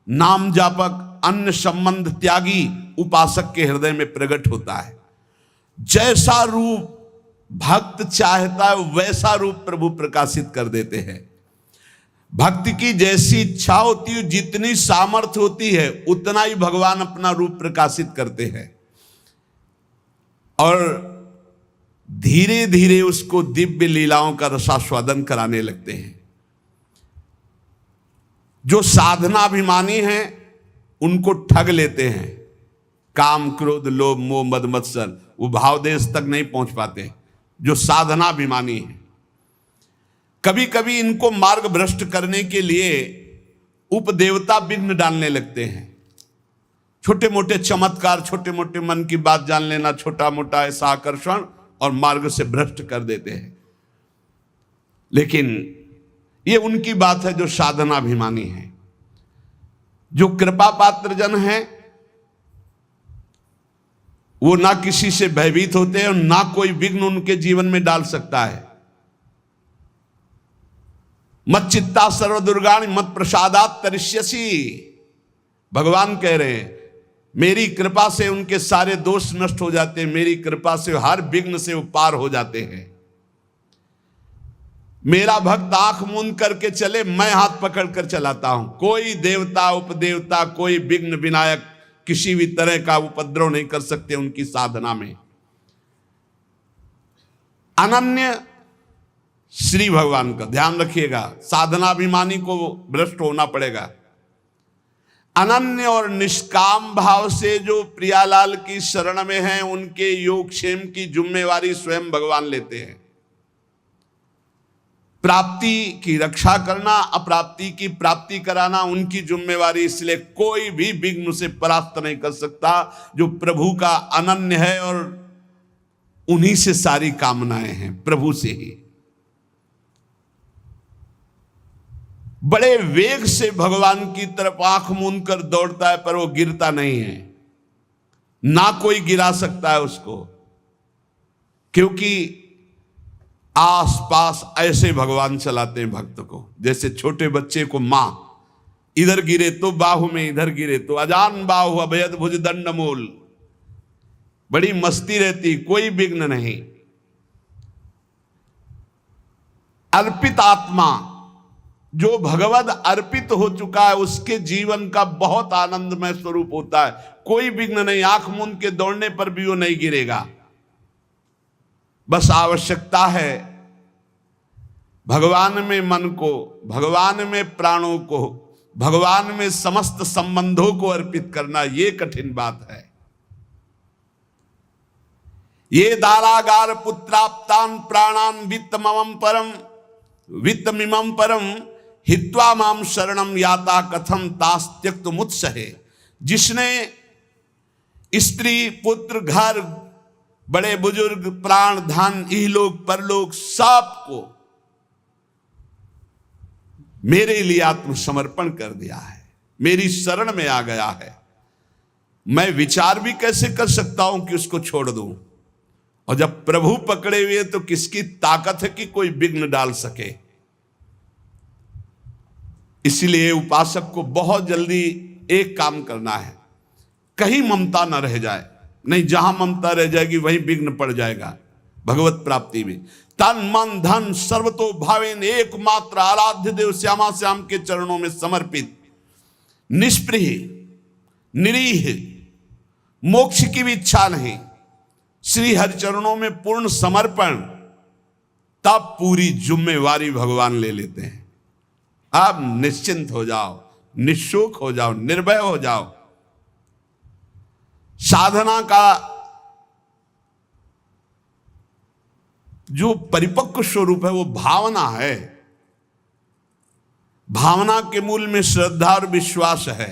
[SPEAKER 1] नाम जापक अन्य संबंध त्यागी उपासक के हृदय में प्रकट होता है। जैसा रूप भक्त चाहता है वैसा रूप प्रभु प्रकाशित कर देते हैं। भक्ति की जैसी इच्छा होती है, जितनी सामर्थ्य होती है, उतना ही भगवान अपना रूप प्रकाशित करते हैं और धीरे धीरे उसको दिव्य लीलाओं का रसास्वादन कराने लगते हैं। जो साधनाभिमानी हैं उनको ठग लेते हैं, काम क्रोध लोभ मोह मद मत्सर, वो भाव देश तक नहीं पहुंच पाते जो साधनाभिमानी हैं। कभी कभी इनको मार्ग भ्रष्ट करने के लिए उपदेवता विघ्न डालने लगते हैं। छोटे मोटे चमत्कार, छोटे मोटे मन की बात जान लेना, छोटा मोटा ऐसा आकर्षण, और मार्ग से भ्रष्ट कर देते हैं। लेकिन ये उनकी बात है जो साधनाभिमानी है। जो कृपा पात्र जन हैं वो ना किसी से भयभीत होते हैं और ना कोई विघ्न उनके जीवन में डाल सकता है। मत चित्ता सर्व दुर्गाणि मत प्रसादात तरिष्यसि, भगवान कह रहे हैं मेरी कृपा से उनके सारे दोष नष्ट हो जाते हैं, मेरी कृपा से हर विघ्न से वो पार हो जाते हैं। मेरा भक्त आंख मूंद करके चले, मैं हाथ पकड़ कर चलाता हूं। कोई देवता उपदेवता, कोई विघ्न विनायक किसी भी तरह का उपद्रव नहीं कर सकते उनकी साधना में। अनन्य श्री भगवान का ध्यान रखिएगा, साधनाभिमानी को भ्रष्ट होना पड़ेगा। अनन्य और निष्काम भाव से जो प्रियालाल की शरण में हैं, उनके योगक्षेम की जिम्मेवारी स्वयं भगवान लेते हैं। प्राप्ति की रक्षा करना, अप्राप्ति की प्राप्ति कराना उनकी जिम्मेवारी, इसलिए कोई भी विघ्न से परास्त नहीं कर सकता। जो प्रभु का अनन्य है और उन्हीं से सारी कामनाएं हैं, प्रभु से ही। बड़े वेग से भगवान की तरफ आंख मूंद कर दौड़ता है, पर वो गिरता नहीं है, ना कोई गिरा सकता है उसको, क्योंकि आसपास ऐसे भगवान चलाते हैं भक्त को। जैसे छोटे बच्चे को मां इधर गिरे तो बाहु में, इधर गिरे तो अजान बाहु अभयद भुज दंड मूल, बड़ी मस्ती रहती, कोई विघ्न नहीं। अर्पित आत्मा जो भगवद अर्पित हो चुका है, उसके जीवन का बहुत आनंदमय स्वरूप होता है। कोई विघ्न नहीं, आंख मूंद के दौड़ने पर भी वो नहीं गिरेगा। बस आवश्यकता है भगवान में मन को, भगवान में प्राणों को, भगवान में समस्त संबंधों को अर्पित करना। ये कठिन बात है। ये दारागार पुत्राप्तान प्राणान वित्तमम परम वित्तमिमं परम हित्वा माम शरणम याता कथम तास त्यक्त मुत्सहे। जिसने स्त्री पुत्र घर बड़े बुजुर्ग प्राण धन इहलोक परलोक सबको मेरे लिए आत्मसमर्पण कर दिया है, मेरी शरण में आ गया है, मैं विचार भी कैसे कर सकता हूं कि उसको छोड़ दूं। और जब प्रभु पकड़े हुए तो किसकी ताकत है कि कोई विघ्न डाल सके। इसलिए उपासक को बहुत जल्दी एक काम करना है, कहीं ममता न रह जाए। नहीं, जहां ममता रह जाएगी वहीं विघ्न पड़ जाएगा भगवत प्राप्ति में। तन मन धन सर्वतो भावेन एकमात्र आराध्य देव श्यामा श्याम के चरणों में समर्पित, निष्प्रिय निरीह, मोक्ष की भी इच्छा नहीं, श्री हरि चरणों में पूर्ण समर्पण, तब पूरी जिम्मेवारी भगवान ले लेते हैं। आप निश्चिंत हो जाओ, निशुक हो जाओ, निर्भय हो जाओ। साधना का जो परिपक्व स्वरूप है वो भावना है। भावना के मूल में श्रद्धा और विश्वास है।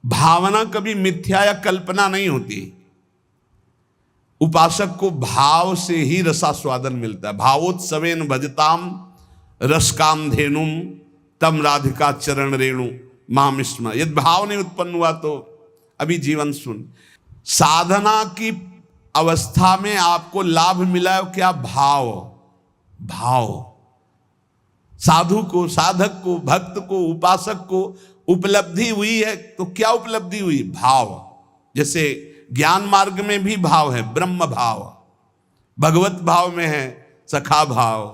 [SPEAKER 1] भावना कभी मिथ्या या कल्पना नहीं होती। उपासक को भाव से ही रसास्वादन मिलता है। भावोत्सवेन भजताम रसकाम धेनुम तम राधिका चरण रेणु माम स्मर। यदि भाव नहीं उत्पन्न हुआ तो अभी जीवन सुन। साधना की अवस्था में आपको लाभ मिला है क्या? भाव। भाव साधु को, साधक को, भक्त को, उपासक को उपलब्धि हुई है तो क्या उपलब्धि हुई? भाव। जैसे ज्ञान मार्ग में भी भाव है, ब्रह्म भाव। भगवत भाव में है सखा भाव,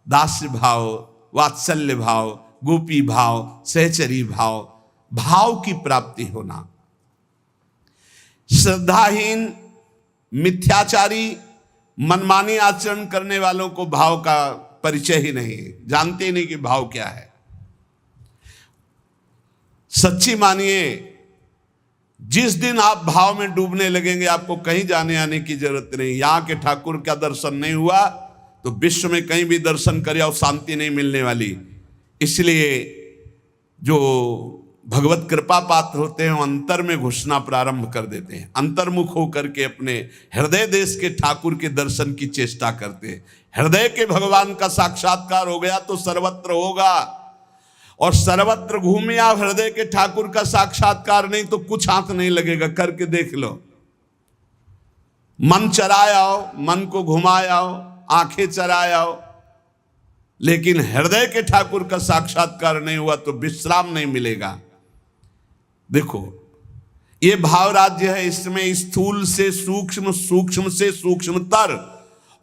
[SPEAKER 1] दास्य भाव, वात्सल्य भाव, गोपी भाव, सहचरी भाव। भाव की प्राप्ति होना। श्रद्धाहीन, मिथ्याचारी, मनमानी आचरण करने वालों को भाव का परिचय ही नहीं है, जानते ही नहीं कि भाव क्या है। सच्ची मानिए, जिस दिन आप भाव में डूबने लगेंगे आपको कहीं जाने आने की जरूरत नहीं। यहां के ठाकुर का दर्शन नहीं हुआ तो विश्व में कहीं भी दर्शन करे और शांति नहीं मिलने वाली। इसलिए जो भगवत कृपा पात्र होते हैं अंतर में घुसना प्रारंभ कर देते हैं। अंतर्मुख होकर के अपने हृदय देश के ठाकुर के दर्शन की चेष्टा करते हैं। हृदय के भगवान का साक्षात्कार हो गया तो सर्वत्र होगा। और सर्वत्र घूमे आप, हृदय के ठाकुर का साक्षात्कार नहीं तो कुछ हाथ नहीं लगेगा। करके देख लो। मन चराए आओ, मन को घुमाए आओ, आंखें चराए आओ, लेकिन हृदय के ठाकुर का साक्षात्कार नहीं हुआ तो विश्राम नहीं मिलेगा। देखो, ये भाव राज्य है। इसमें स्थूल से सूक्ष्म, सूक्ष्म से सूक्ष्मतर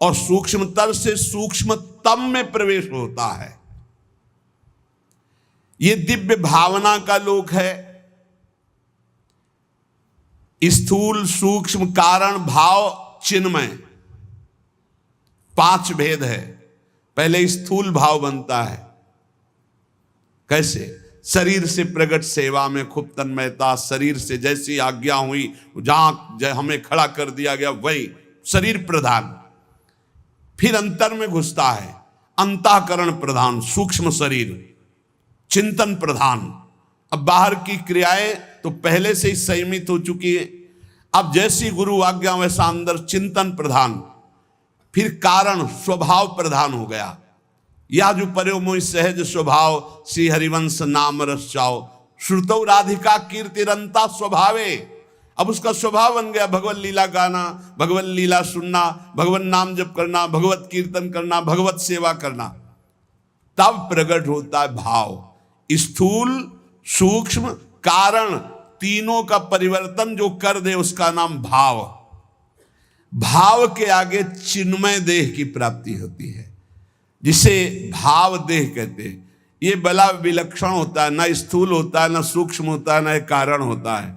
[SPEAKER 1] और सूक्ष्मतर से सूक्ष्मतम में प्रवेश होता है। ये दिव्य भावना का लोक है। स्थूल, सूक्ष्म, कारण, भाव, चिन्मय, 5 भेद है। पहले स्थूल भाव बनता है। कैसे? शरीर से प्रकट सेवा में खूब तन्मयता। शरीर से जैसी आज्ञा हुई, जहां हमें खड़ा कर दिया गया वही शरीर प्रधान। फिर अंतर में घुसता है, अंतःकरण प्रधान, सूक्ष्म शरीर, चिंतन प्रधान। अब बाहर की क्रियाएं तो पहले से ही संयमित हो चुकी है। अब जैसी गुरु आज्ञा वैसा अंदर चिंतन प्रधान। फिर कारण स्वभाव प्रधान हो गया। या जो पर्यो मोहि सहज स्वभाव, श्री हरिवंश नाम रस चाओ, श्रुतौ राधिका कीर्तिरंता स्वभावे। अब उसका स्वभाव बन गया भगवत लीला गाना, भगवत लीला सुनना, भगवत नाम जप करना, भगवत कीर्तन करना, भगवत सेवा करना। तब प्रकट होता है भाव। स्थूल, सूक्ष्म, कारण, तीनों का परिवर्तन जो कर दे उसका नाम भाव। भाव के आगे चिन्मय देह की प्राप्ति होती है, जिसे भाव देह कहते हैं। ये बड़ा विलक्षण होता है। न स्थूल होता है, न सूक्ष्म होता है, न कारण होता है,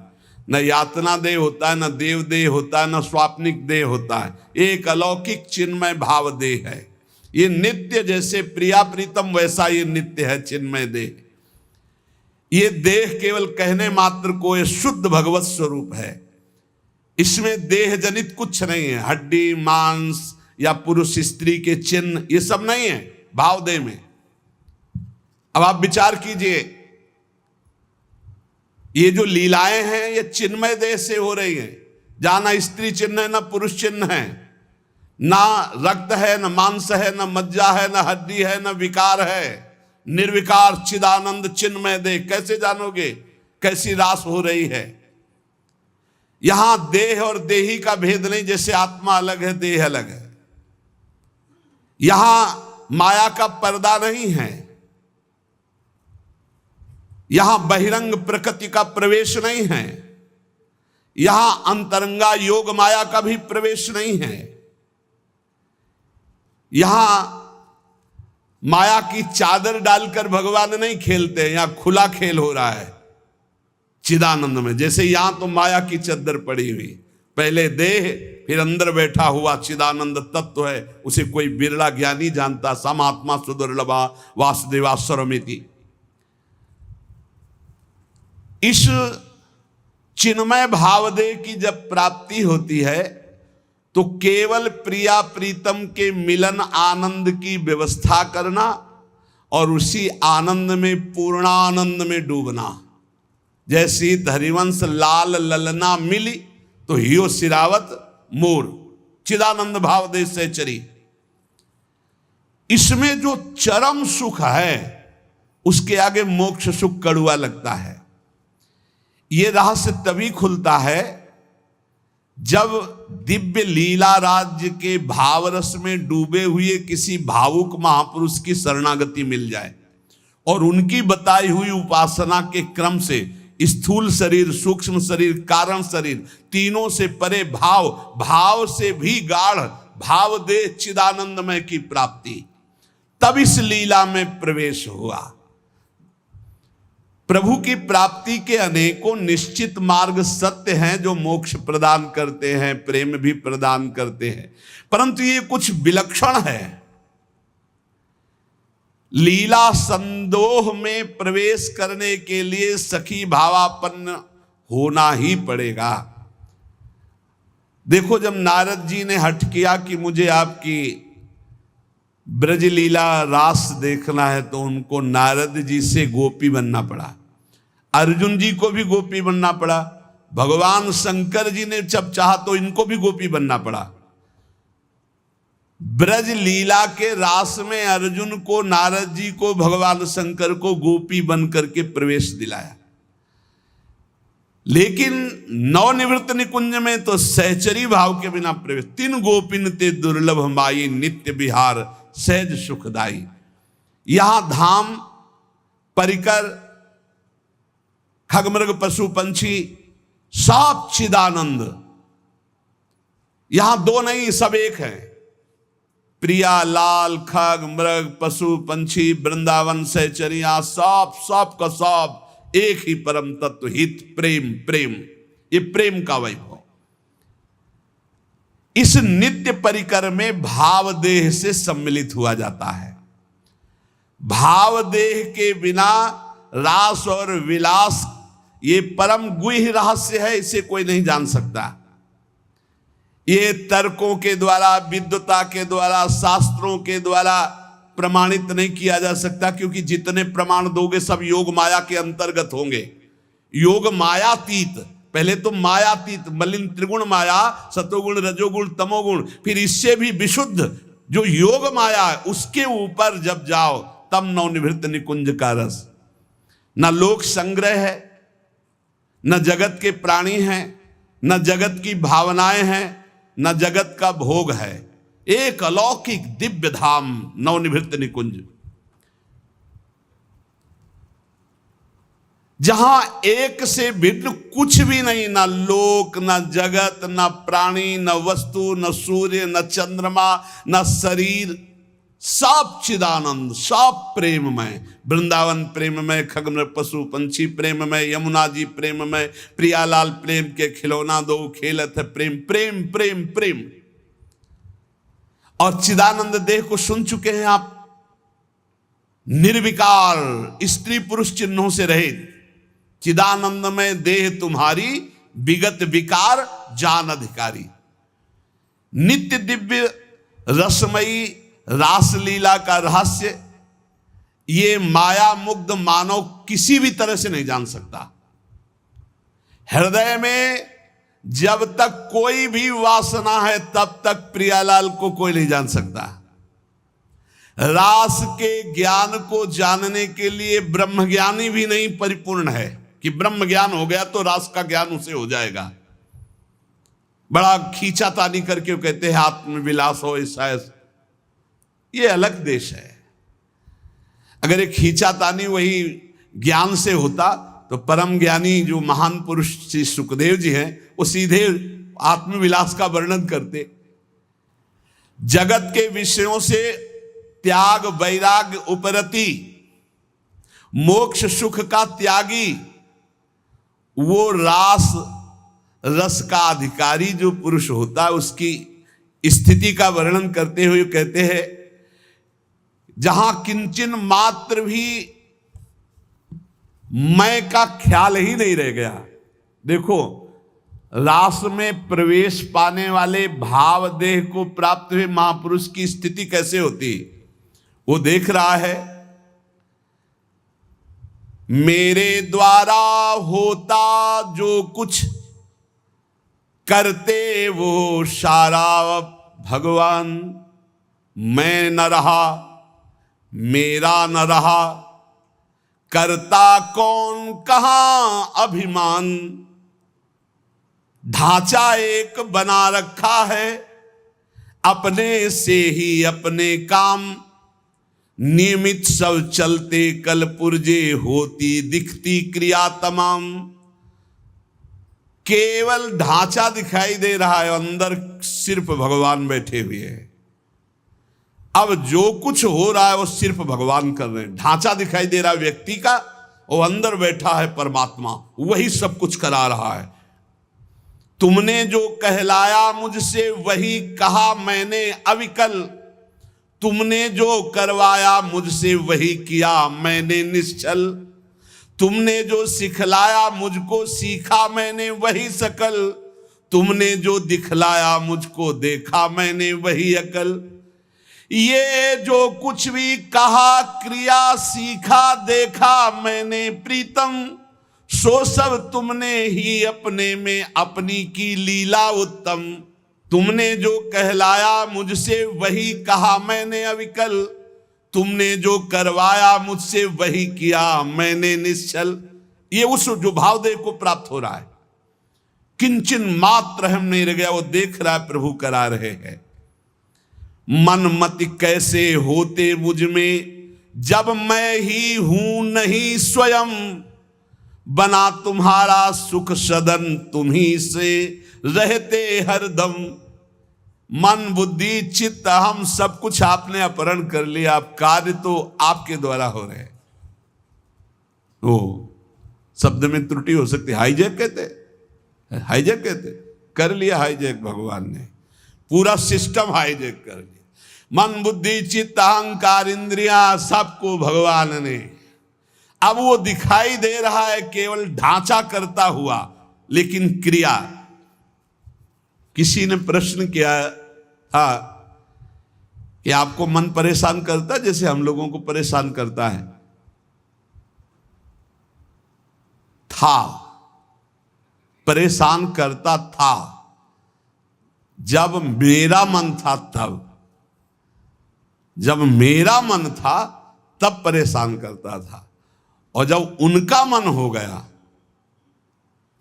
[SPEAKER 1] न यातना देह होता है, न देव देह होता है, न स्वाप्निक देह होता है। एक अलौकिक चिन्मय भाव देह है। ये नित्य, जैसे प्रिया प्रीतम वैसा ये नित्य है चिन्मय देह। ये देह केवल कहने मात्र को ये शुद्ध भगवत स्वरूप है। इसमें देह जनित कुछ नहीं है। हड्डी, मांस या पुरुष स्त्री के चिन्ह ये सब नहीं है भाव देह में। अब आप विचार कीजिए, ये जो लीलाएं हैं ये चिन्मय देह से हो रही हैं। जहां ना स्त्री चिन्ह है, ना पुरुष चिन्ह है, ना रक्त है, ना मांस है, ना मज्जा है, ना हड्डी है, ना विकार है। निर्विकार चिदानंद चिन्मय देह। कैसे जानोगे कैसी रास हो रही है? यहां देह और देही का भेद नहीं, जैसे आत्मा अलग है देह अलग है। यहां माया का पर्दा नहीं है, यहां बहिरंग प्रकृति का प्रवेश नहीं है, यहां अंतरंगा योग माया का भी प्रवेश नहीं है। यहां माया की चादर डालकर भगवान नहीं खेलते, यहां खुला खेल हो रहा है चिदानंद में। जैसे यहां तो माया की चादर पड़ी हुई, पहले देह फिर अंदर बैठा हुआ चिदानंद तत्व है, उसे कोई बिरला ज्ञानी जानता। समात्मा सुदुर्लभा वासुदेवा सर्वमिति। इस चिन्मय भावदेह की जब प्राप्ति होती है तो केवल प्रिया प्रीतम के मिलन आनंद की व्यवस्था करना और उसी आनंद में पूर्णानंद में डूबना। जैसी हरिवंश लाल ललना मिली तो हियो सिरावत मोर, चिदानंद भावदेह से चरी। इसमें जो चरम सुख है उसके आगे मोक्ष सुख कड़ुआ लगता है। यह रहस्य तभी खुलता है जब दिव्य लीला राज्य के भावरस में डूबे हुए किसी भावुक महापुरुष की शरणागति मिल जाए और उनकी बताई हुई उपासना के क्रम से स्थूल शरीर, सूक्ष्म शरीर, कारण शरीर, तीनों से परे भाव, भाव से भी गाढ़ भावदेह चिदानंदमय की प्राप्ति, तब इस लीला में प्रवेश हुआ। प्रभु की प्राप्ति के अनेकों निश्चित मार्ग सत्य हैं जो मोक्ष प्रदान करते हैं, प्रेम भी प्रदान करते हैं, परंतु ये कुछ विलक्षण है। लीला संदोह में प्रवेश करने के लिए सखी भावापन्न होना ही पड़ेगा। देखो, जब नारद जी ने हठ किया कि मुझे आपकी ब्रज लीला रास देखना है, तो उनको नारद जी से गोपी बनना पड़ा। अर्जुन जी को भी गोपी बनना पड़ा। भगवान शंकर जी ने जब चाहा तो इनको भी गोपी बनना पड़ा। ब्रज लीला के रास में अर्जुन को, नारद जी को, भगवान शंकर को गोपी बन करके प्रवेश दिलाया। लेकिन नवनिवृत्त निकुंज में तो सहचरी भाव के बिना प्रवेश। तीन गोपिन ते दुर्लभ माई, नित्य विहार सहज सुखदाई। यहां धाम, परिकर, खगमृग पशु पंछी सब चिदानंद। यहां दो नहीं, सब एक है। प्रिया, लाल, खग, मृग, पशु पंछी, वृंदावन, सहचरिया, सब का सब एक ही परम तत्व, हित, प्रेम। प्रेम, ये प्रेम का वैभव। इस नित्य परिकर में भावदेह से सम्मिलित हुआ जाता है। भावदेह के बिना रास और विलास, ये परम गुह्य रहस्य है, इसे कोई नहीं जान सकता। ये तर्कों के द्वारा, विद्वता के द्वारा, शास्त्रों के द्वारा प्रमाणित नहीं किया जा सकता, क्योंकि जितने प्रमाण दोगे सब योग माया के अंतर्गत होंगे। योग मायातीत, पहले तो मायातीत, मलिन त्रिगुण माया, सतोगुण, रजोगुण, तमोगुण, फिर इससे भी विशुद्ध जो योग माया है उसके ऊपर जब जाओ तब नवनिवृत्त निकुंज का रस। न लोक संग्रह है, न जगत के प्राणी हैं, न जगत की भावनाएं हैं, न जगत का भोग है। एक अलौकिक दिव्य धाम नवनिवृत्त निकुंज, जहां एक से भिन्न कुछ भी नहीं, ना लोक, ना जगत, ना प्राणी, न वस्तु, न सूर्य, न चंद्रमा, न शरीर, सब चिदानंद, सब प्रेममय। वृंदावन प्रेममय, खगमृग पशु पंछी प्रेममय, यमुना जी प्रेममय, प्रियालाल प्रेम के खिलौना दो खेलत है प्रेम। प्रेम प्रेम प्रेम। और चिदानंद देह को सुन चुके हैं आप, निर्विकार, स्त्री पुरुष चिन्हों से रहित। चिदानंद में देह तुम्हारी, विगत विकार जान अधिकारी। नित्य दिव्य रसमयी रासलीला का रहस्य ये माया मुग्ध मानव किसी भी तरह से नहीं जान सकता। हृदय में जब तक कोई भी वासना है तब तक प्रियालाल को कोई नहीं जान सकता। रास के ज्ञान को जानने के लिए ब्रह्म ज्ञानी भी नहीं परिपूर्ण है कि ब्रह्म ज्ञान हो गया तो रास का ज्ञान उसे हो जाएगा। बड़ा खींचातानी करके वो कहते हैं आत्मविलास हो ऐसा ऐसा। ये अलग देश है। अगर एक खींचातानी वही ज्ञान से होता तो परम ज्ञानी जो महान पुरुष श्री सुखदेव जी हैं वो सीधे आत्मविलास का वर्णन करते। जगत के विषयों से त्याग वैराग्य उपरति, मोक्ष सुख का त्यागी, वो रास रस का अधिकारी जो पुरुष होता है उसकी स्थिति का वर्णन करते हुए कहते हैं जहां किंचन मात्र भी मैं का ख्याल ही नहीं रह गया। देखो, रास में प्रवेश पाने वाले भाव देह को प्राप्त हुए महापुरुष की स्थिति कैसे होती, वो देख रहा है। मेरे द्वारा होता जो कुछ करते वो सारा भगवान, मैं न रहा मेरा न रहा, करता कौन कहां अभिमान, ढांचा एक बना रखा है अपने से ही अपने काम, नियमित सब चलते कल पुर्जे होती दिखती क्रिया तमाम। केवल ढांचा दिखाई दे रहा है, अंदर सिर्फ भगवान बैठे हुए हैं। अब जो कुछ हो रहा है वो सिर्फ भगवान कर रहे हैं। ढांचा दिखाई दे रहा है व्यक्ति का, वो अंदर बैठा है परमात्मा, वही सब कुछ करा रहा है। तुमने जो कहलाया मुझसे वही कहा मैंने अविकल, तुमने जो करवाया मुझसे वही किया मैंने निश्चल, तुमने जो सिखलाया मुझको सीखा मैंने वही सकल, तुमने जो दिखलाया मुझको देखा मैंने वही अकल। ये जो कुछ भी कहा क्रिया सीखा देखा मैंने प्रीतम, सो सब तुमने ही अपने में अपनी की लीला उत्तम। तुमने जो कहलाया मुझसे वही कहा मैंने अविकल, तुमने जो करवाया मुझसे वही किया मैंने निश्चल। ये उस जो भाव देह को प्राप्त हो रहा है, किंचन मात्र हम नहीं रह गया, वो देख रहा है प्रभु करा रहे हैं। मन मति कैसे होते मुझ में जब मैं ही हूं नहीं स्वयं, बना तुम्हारा सुख सदन तुम्ही से रहते हरदम। मन बुद्धि चित्त हम सब कुछ आपने अपहरण कर लिया, आप कार्य तो आपके द्वारा हो रहे हैं। ओ शब्द में त्रुटि हो सकती, हाईजैक कहते, हाईजैक कहते, कर लिया हाईजैक भगवान ने, पूरा सिस्टम हाईजैक कर लिया। मन बुद्धि चित्त अहंकार इंद्रियां सबको भगवान ने। अब वो दिखाई दे रहा है केवल ढांचा करता हुआ, लेकिन क्रिया। किसी ने प्रश्न किया था कि आपको मन परेशान करता है जैसे हम लोगों को परेशान करता है? था, परेशान करता था जब मेरा मन था तब। जब मेरा मन था तब परेशान करता था, और जब उनका मन हो गया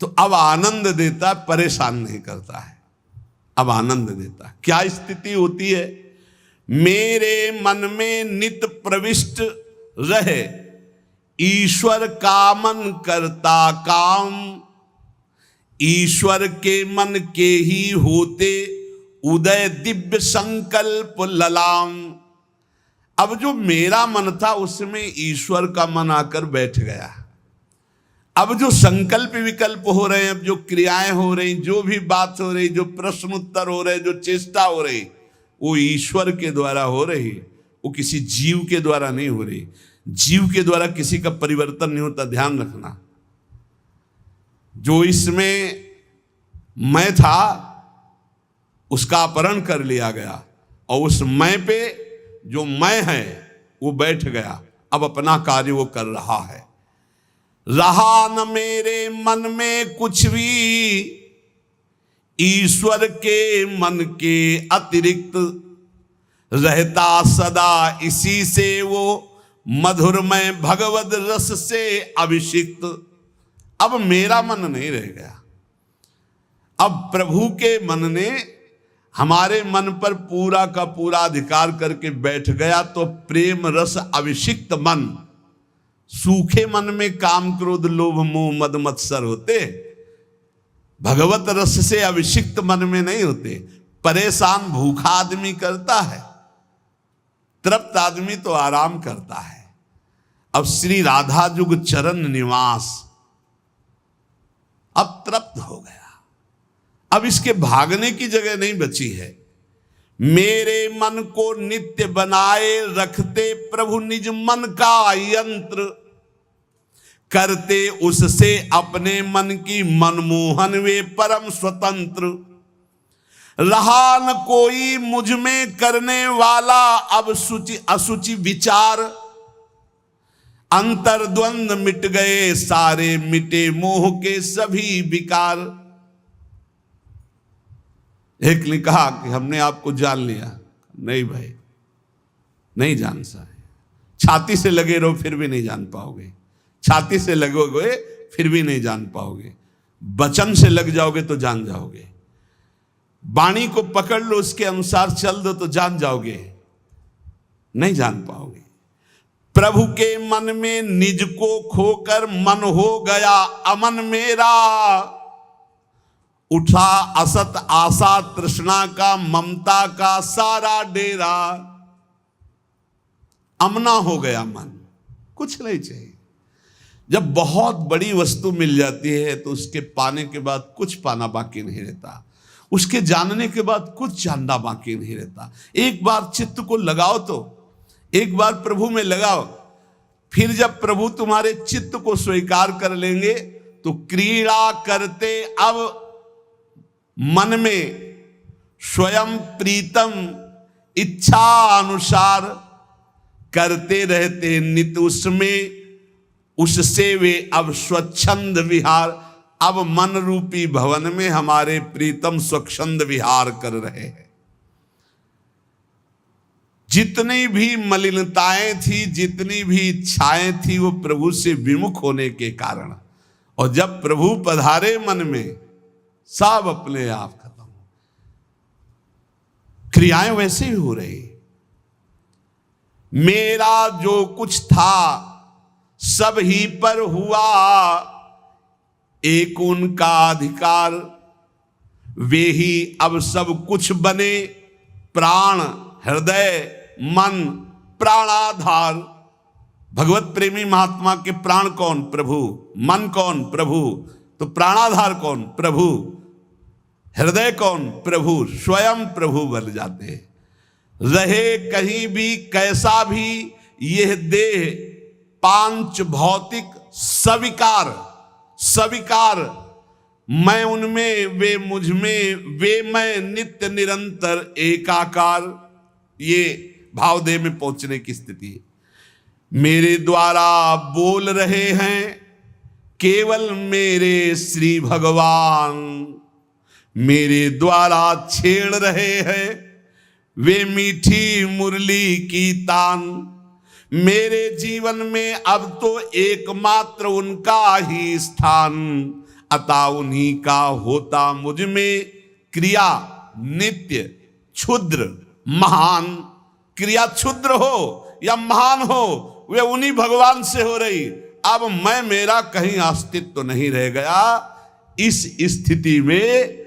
[SPEAKER 1] तो अब आनंद देता, परेशान नहीं करता है, अब आनंद देता। क्या स्थिति होती है? मेरे मन में नित प्रविष्ट रहे ईश्वर का मन करता काम, ईश्वर के मन के ही होते उदय दिव्य संकल्प ललाम। अब जो मेरा मन था उसमें ईश्वर का मन आकर बैठ गया। अब जो संकल्प विकल्प हो रहे हैं, अब जो क्रियाएं हो रही, जो भी बात हो रही, जो प्रश्न उत्तर हो रहे, जो चेष्टा हो रही, वो ईश्वर के द्वारा हो रही, वो किसी जीव के द्वारा नहीं हो रही। जीव के द्वारा किसी का परिवर्तन नहीं होता, ध्यान रखना। जो इसमें मैं था उसका अपहरण कर लिया गया, और उस मैं पे जो मैं है वो बैठ गया, अब अपना कार्य वो कर रहा है। रहा न मेरे मन में कुछ भी ईश्वर के मन के अतिरिक्त, रहता सदा इसी से वो मधुरमय भगवद रस से अभिषिक्त। अब मेरा मन नहीं रह गया, अब प्रभु के मन ने हमारे मन पर पूरा का पूरा अधिकार करके बैठ गया तो प्रेम रस अभिषिक्त मन, सूखे मन में काम क्रोध लोभ मोह मद मत्सर होते, भगवत रस से अभिषिक्त मन में नहीं होते। परेशान भूखा आदमी करता है, तृप्त आदमी तो आराम करता है। अब श्री राधा जुग चरण निवास, अब तृप्त हो गया, अब इसके भागने की जगह नहीं बची है। मेरे मन को नित्य बनाए रखते प्रभु निज मन का यंत्र, करते उससे अपने मन की मनमोहन वे परम स्वतंत्र। रहा न कोई मुझ में करने वाला अब शुचि अशुचि विचार, अंतर्द्वंद मिट गए सारे मिटे मोह के सभी विकार। एक ने कहा कि हमने आपको जान लिया। नहीं भाई, नहीं जान सा है। छाती से लगे रहो फिर भी नहीं जान पाओगे, छाती से लगोगे फिर भी नहीं जान पाओगे, वचन से लग जाओगे तो जान जाओगे, वाणी को पकड़ लो उसके अनुसार चल दो तो जान जाओगे, नहीं जान पाओगे। प्रभु के मन में निज को खोकर मन हो गया अमन मेरा, उठा असत आशा तृष्णा का ममता का सारा डेरा। अमना हो गया मन, कुछ नहीं चाहिए। जब बहुत बड़ी वस्तु मिल जाती है तो उसके पाने के बाद कुछ पाना बाकी नहीं रहता, उसके जानने के बाद कुछ जानना बाकी नहीं रहता। एक बार चित्त को लगाओ तो, एक बार प्रभु में लगाओ, फिर जब प्रभु तुम्हारे चित्त को स्वीकार कर लेंगे तो क्रीड़ा करते अब मन में स्वयं प्रीतम इच्छा अनुसार, करते रहते नित उसमें उससे वे अब स्वच्छंद विहार। अब मन रूपी भवन में हमारे प्रीतम स्वच्छंद विहार कर रहे हैं। जितनी भी मलिनताएं थी, जितनी भी इच्छाएं थी, वो प्रभु से विमुख होने के कारण, और जब प्रभु पधारे मन में सब अपने आप खत्म। क्रियाएं वैसे ही हो रही। मेरा जो कुछ था सब ही पर हुआ, एक उनका अधिकार, वे ही अब सब कुछ बने। प्राण हृदय मन प्राणाधार। भगवत प्रेमी महात्मा के प्राण कौन? प्रभु। मन कौन? प्रभु। तो प्राणाधार कौन? प्रभु। हृदय कौन? प्रभु। स्वयं प्रभु बन जाते। रहे कहीं भी कैसा भी यह देह पांच भौतिक सविकार, सविकार, मैं उनमें वे मुझ में, वे मैं नित्य निरंतर एकाकार। ये भावदेह में पहुंचने की स्थिति है। मेरे द्वारा बोल रहे हैं केवल मेरे श्री भगवान, मेरे द्वारा छेड़ रहे हैं वे मीठी मुरली की तान। मेरे जीवन में अब तो एकमात्र उनका ही स्थान, अतः उन्हीं का होता मुझ में क्रिया नित्य क्षुद्र महान। क्रिया क्षुद्र हो या महान हो, वे उन्हीं भगवान से हो रही। अब मैं मेरा कहीं अस्तित्व तो नहीं रह गया। इस स्थिति में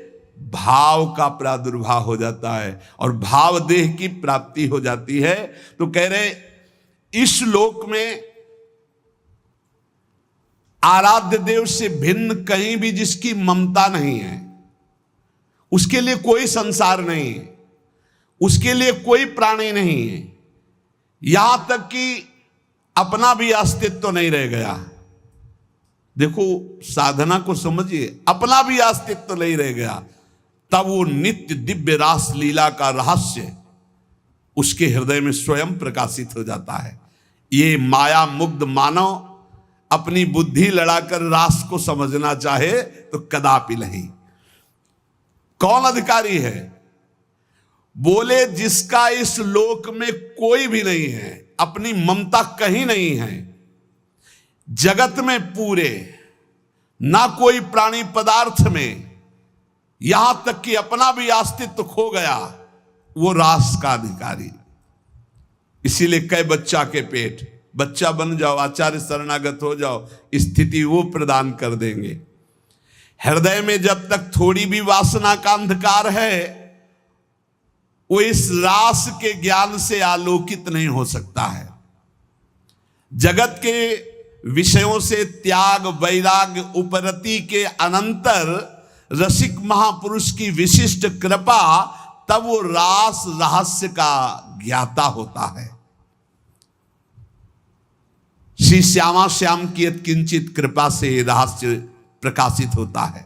[SPEAKER 1] भाव का प्रादुर्भाव हो जाता है और भाव देह की प्राप्ति हो जाती है। तो कह रहे इस लोक में आराध्य देव से भिन्न कहीं भी जिसकी ममता नहीं है, उसके लिए कोई संसार नहीं है, उसके लिए कोई प्राणी नहीं है, यहां तक कि अपना भी अस्तित्व तो नहीं रह गया। देखो साधना को समझिए, अपना भी अस्तित्व नहीं रह गया। तब वो नित्य दिव्य रास लीला का रहस्य उसके हृदय में स्वयं प्रकाशित हो जाता है। ये माया मुग्ध मानव अपनी बुद्धि लड़ाकर रास को समझना चाहे तो कदापि नहीं। कौन अधिकारी है? बोले जिसका इस लोक में कोई भी नहीं है, अपनी ममता कहीं नहीं है, जगत में पूरे ना कोई प्राणी पदार्थ में, यहां तक कि अपना भी अस्तित्व खो गया, वो रास का अधिकारी। इसीलिए कई बच्चा के पेट, बच्चा बन जाओ, आचार्य शरणागत हो जाओ, स्थिति वो प्रदान कर देंगे। हृदय में जब तक थोड़ी भी वासना का अंधकार है, वो इस रास के ज्ञान से आलोकित नहीं हो सकता है। जगत के विषयों से त्याग, वैराग्य, उपरति के अनंतर रसिक महापुरुष की विशिष्ट कृपा, तब वो रास रहस्य का ज्ञाता होता है। श्री श्यामा श्याम की यत्किंचित कृपा से रहस्य प्रकाशित होता है।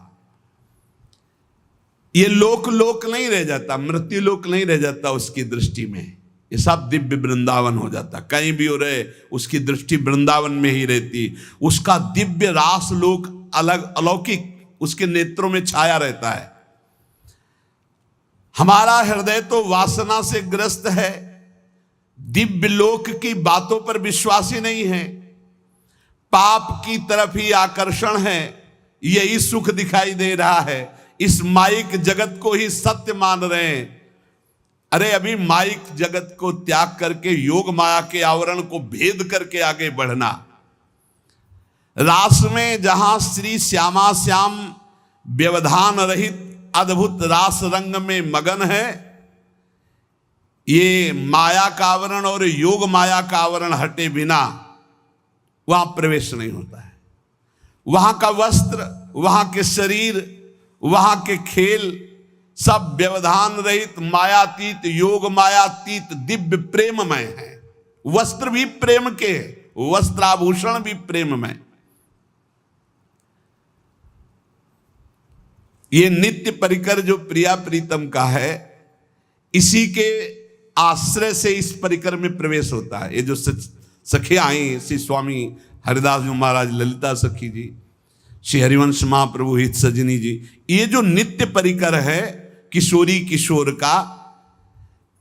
[SPEAKER 1] ये लोक लोक नहीं रह जाता, मृत्यु लोक नहीं रह जाता उसकी दृष्टि में, ये सब दिव्य वृंदावन हो जाता। कहीं भी हो रहे उसकी दृष्टि वृंदावन में ही रहती, उसका दिव्य रास लोक अलग अलौकिक उसके नेत्रों में छाया रहता है। हमारा हृदय तो वासना से ग्रस्त है, दिव्य लोक की बातों पर विश्वास ही नहीं है, पाप की तरफ ही आकर्षण है, यही सुख दिखाई दे रहा है, इस माइक जगत को ही सत्य मान रहे हैं। अरे अभी माइक जगत को त्याग करके योग माया के आवरण को भेद करके आगे बढ़ना। रास में जहां श्री श्यामा श्याम व्यवधान रहित अद्भुत रास रंग में मगन है, ये माया का आवरण और योग माया का आवरण हटे बिना वहां प्रवेश नहीं होता है। वहां का वस्त्र, वहां के शरीर, वहां के खेल सब व्यवधान रहित, मायातीत, योग मायातीत, दिव्य प्रेममय है। वस्त्र भी प्रेम के, वस्त्राभूषण भी प्रेममय। ये नित्य परिकर जो प्रिया प्रीतम का है, इसी के आश्रय से इस परिकर में प्रवेश होता है। ये जो सखी आई, श्री स्वामी हरिदास जी महाराज, ललिता सखी जी, श्री हरिवंश महाप्रभु हित सजनी जी, ये जो नित्य परिकर है किशोरी किशोर का,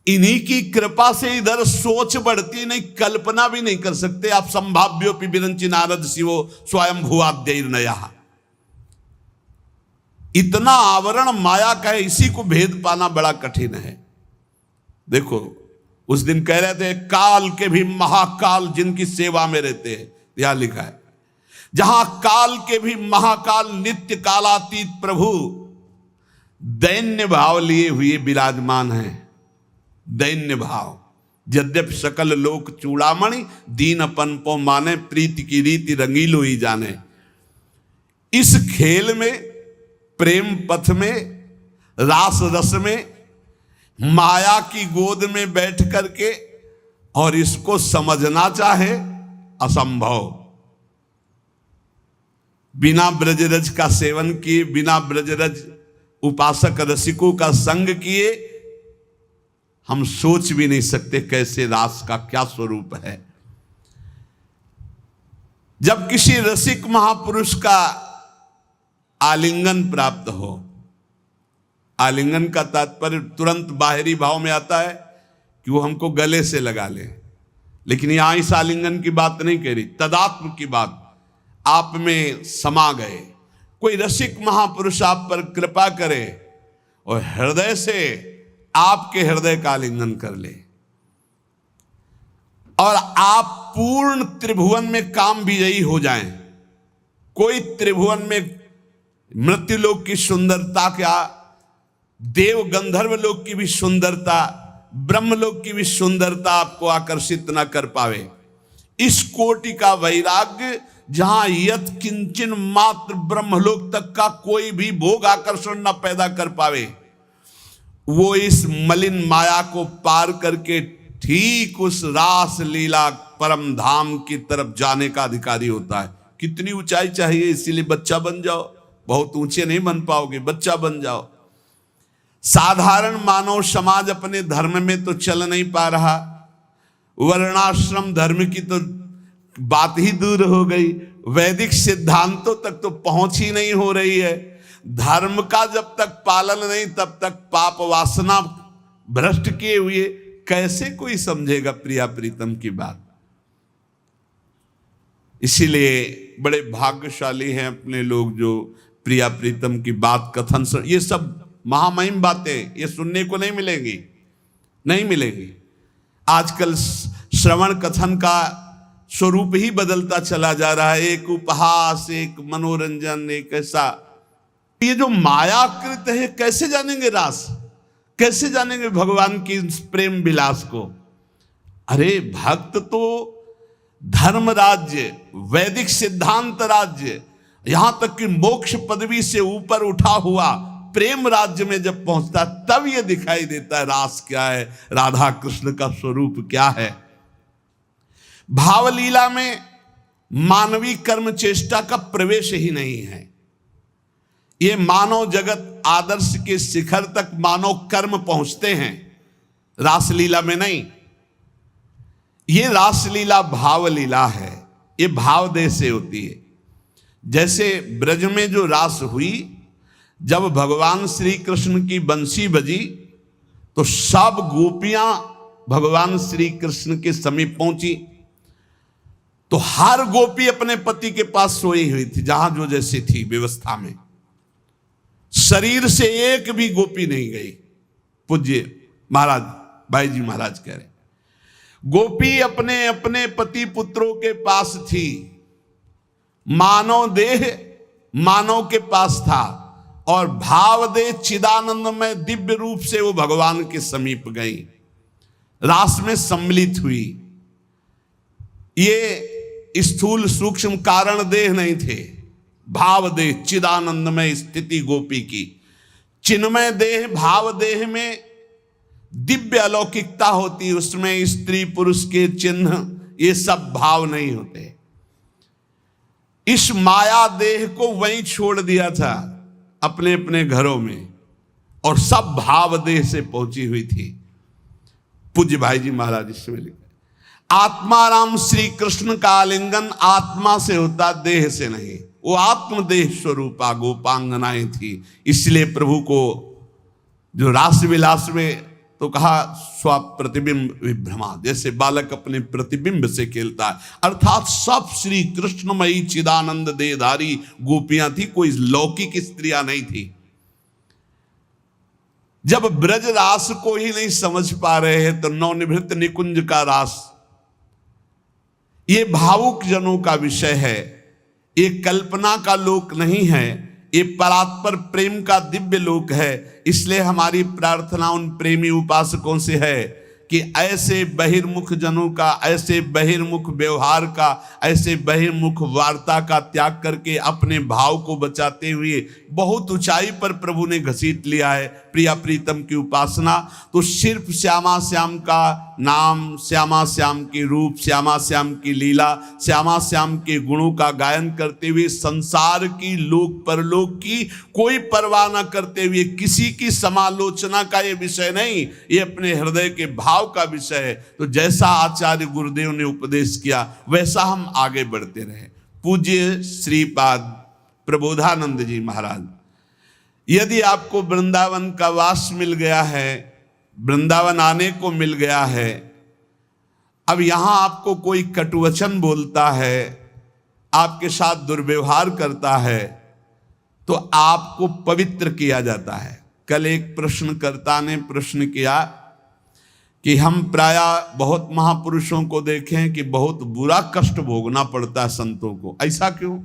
[SPEAKER 1] इन्हीं की कृपा से इधर सोच बढ़ती नहीं, कल्पना भी नहीं कर सकते आप। संभाव्योपि विरंचि नारद शिवो स्वयं भुवाद्यैर नया। इतना आवरण माया का है, इसी को भेद पाना बड़ा कठिन है। देखो उस दिन कह रहे थे काल के भी महाकाल जिनकी सेवा में रहते हैं, यहां लिखा है जहां काल के भी महाकाल नित्य कालातीत प्रभु दैन्य भाव लिए हुए विराजमान हैं। दैन्य भाव, यद्यपि सकल लोक चूड़ामणि दीनपन पो माने, प्रीति की रीति रंगीलो ही जाने। इस खेल में, प्रेम पथ में, रास रस में, माया की गोद में बैठ करके और इसको समझना चाहे असंभव। बिना ब्रजरज का सेवन किए, बिना ब्रजरज उपासक रसिकों का संग किए हम सोच भी नहीं सकते कैसे रास का क्या स्वरूप है। जब किसी रसिक महापुरुष का आलिंगन प्राप्त हो, आलिंगन का तात्पर्य तुरंत बाहरी भाव में आता है कि वो हमको गले से लगा ले, लेकिन यहां इस आलिंगन की बात नहीं कह रही, तदात्म की बात। आप में समा गए, कोई रसिक महापुरुष आप पर कृपा करे और हृदय से आपके हृदय का आलिंगन कर ले, और आप पूर्ण त्रिभुवन में काम विजयी हो जाएं। कोई त्रिभुवन में मृत्युलोक की सुंदरता, क्या देव गंधर्व लोक की भी सुंदरता, ब्रह्मलोक की भी सुंदरता आपको आकर्षित न कर पावे। इस कोटि का वैराग्य जहां यत किंचन मात्र ब्रह्मलोक तक का कोई भी भोग आकर्षण न पैदा कर पावे, वो इस मलिन माया को पार करके ठीक उस रास लीला परम धाम की तरफ जाने का अधिकारी होता है। कितनी ऊंचाई चाहिए, इसीलिए बच्चा बन जाओ। बहुत ऊंचे नहीं बन पाओगे, बच्चा बन जाओ। साधारण मानव समाज अपने धर्म में तो चल नहीं पा रहा, वर्णाश्रम धर्म की तो बात ही दूर हो गई, वैदिक सिद्धांतों तक तो पहुंच ही नहीं हो रही है। धर्म का जब तक पालन नहीं, तब तक पाप वासना भ्रष्ट किए हुए कैसे कोई समझेगा प्रिया प्रीतम की बात। इसीलिए बड़े भाग्यशाली हैं अपने लोग जो प्रिया प्रीतम की बात कथन ये सब महामहिम बातें, ये सुनने को नहीं मिलेंगी, नहीं मिलेंगी। आजकल श्रवण कथन का स्वरूप ही बदलता चला जा रहा है, एक उपहास, एक मनोरंजन, एक ऐसा। ये जो मायाकृत है, कैसे जानेंगे रास, कैसे जानेंगे भगवान की प्रेम विलास को? अरे भक्त तो धर्म राज्य, वैदिक सिद्धांत राज्य, यहां तक कि मोक्ष पदवी से ऊपर उठा हुआ प्रेम राज्य में जब पहुंचता तब यह दिखाई देता है रास क्या है, राधा कृष्ण का स्वरूप क्या है। भावलीला में मानवीय कर्म चेष्टा का प्रवेश ही नहीं है। ये मानव जगत आदर्श के शिखर तक मानव कर्म पहुंचते हैं, रासलीला में नहीं। ये रासलीला भावलीला है, ये भावदेह से होती है। जैसे ब्रज में जो रास हुई, जब भगवान श्री कृष्ण की बंसी बजी तो सब गोपियां भगवान श्री कृष्ण के समीप पहुंची, तो हर गोपी अपने पति के पास सोई हुई थी, जहां जो जैसी थी व्यवस्था में। शरीर से एक भी गोपी नहीं गई। पूज्य महाराज भाई जी महाराज कह रहे, गोपी अपने अपने पति पुत्रों के पास थी, मानव देह मानव के पास था, और भाव देह चिदानंद में दिव्य रूप से वो भगवान के समीप गई, रास में सम्मिलित हुई। ये स्थूल सूक्ष्म कारण देह नहीं थे, भाव देह चिदानंद में स्थिति गोपी की। चिन्मय देह भाव देह में दिव्य अलौकिकता होती, उसमें स्त्री पुरुष के चिन्ह ये सब भाव नहीं होते। इस माया देह को वहीं छोड़ दिया था अपने अपने घरों में, और सब भाव देह से पहुंची हुई थी। पूज्य भाई जी महाराज इसमें लिखे, आत्माराम श्री कृष्ण का आलिंगन आत्मा से होता, देह से नहीं। वो आत्मदेह स्वरूपा गोपांगनाएं थी, इसलिए प्रभु को जो रास विलास में तो कहा स्वप्रतिबिंब विभ्रमा, जैसे बालक अपने प्रतिबिंब से खेलता है, अर्थात सब श्री कृष्णमयी चिदानंद देहधारी गोपियां थी, कोई लौकिक स्त्रियां नहीं थी। जब ब्रज रास को ही नहीं समझ पा रहे हैं तो नवनिभृत निकुंज का रास ये भावुक जनों का विषय है, ये कल्पना का लोक नहीं है, ये परात्पर प्रेम का दिव्य लोक है। इसलिए हमारी प्रार्थना उन प्रेमी उपासकों से है कि ऐसे बहिर्मुख जनों का, ऐसे बहिर्मुख व्यवहार का, ऐसे बहिर्मुख वार्ता का त्याग करके अपने भाव को बचाते हुए बहुत ऊंचाई पर प्रभु ने घसीट लिया है प्रिया प्रीतम की उपासना। तो सिर्फ श्यामा श्याम का नाम, श्यामा श्याम की रूप, श्यामा श्याम की लीला, श्यामा श्याम के गुणों का गायन करते हुए संसार की, लोक परलोक की कोई परवाह न करते हुए, किसी की समालोचना का ये विषय नहीं, ये अपने हृदय के भाव का विषय है। तो जैसा आचार्य गुरुदेव ने उपदेश किया वैसा हम आगे बढ़ते रहे। पूज्य श्रीपाद प्रबोधानंद जी महाराज, यदि आपको वृंदावन का वास मिल गया है, वृंदावन आने को मिल गया है, अब यहां आपको कोई कटुवचन बोलता है, आपके साथ दुर्व्यवहार करता है, तो आपको पवित्र किया जाता है। कल एक प्रश्नकर्ता ने प्रश्न किया कि हम प्रायः बहुत महापुरुषों को देखें कि बहुत बुरा कष्ट भोगना पड़ता है संतों को, ऐसा क्यों?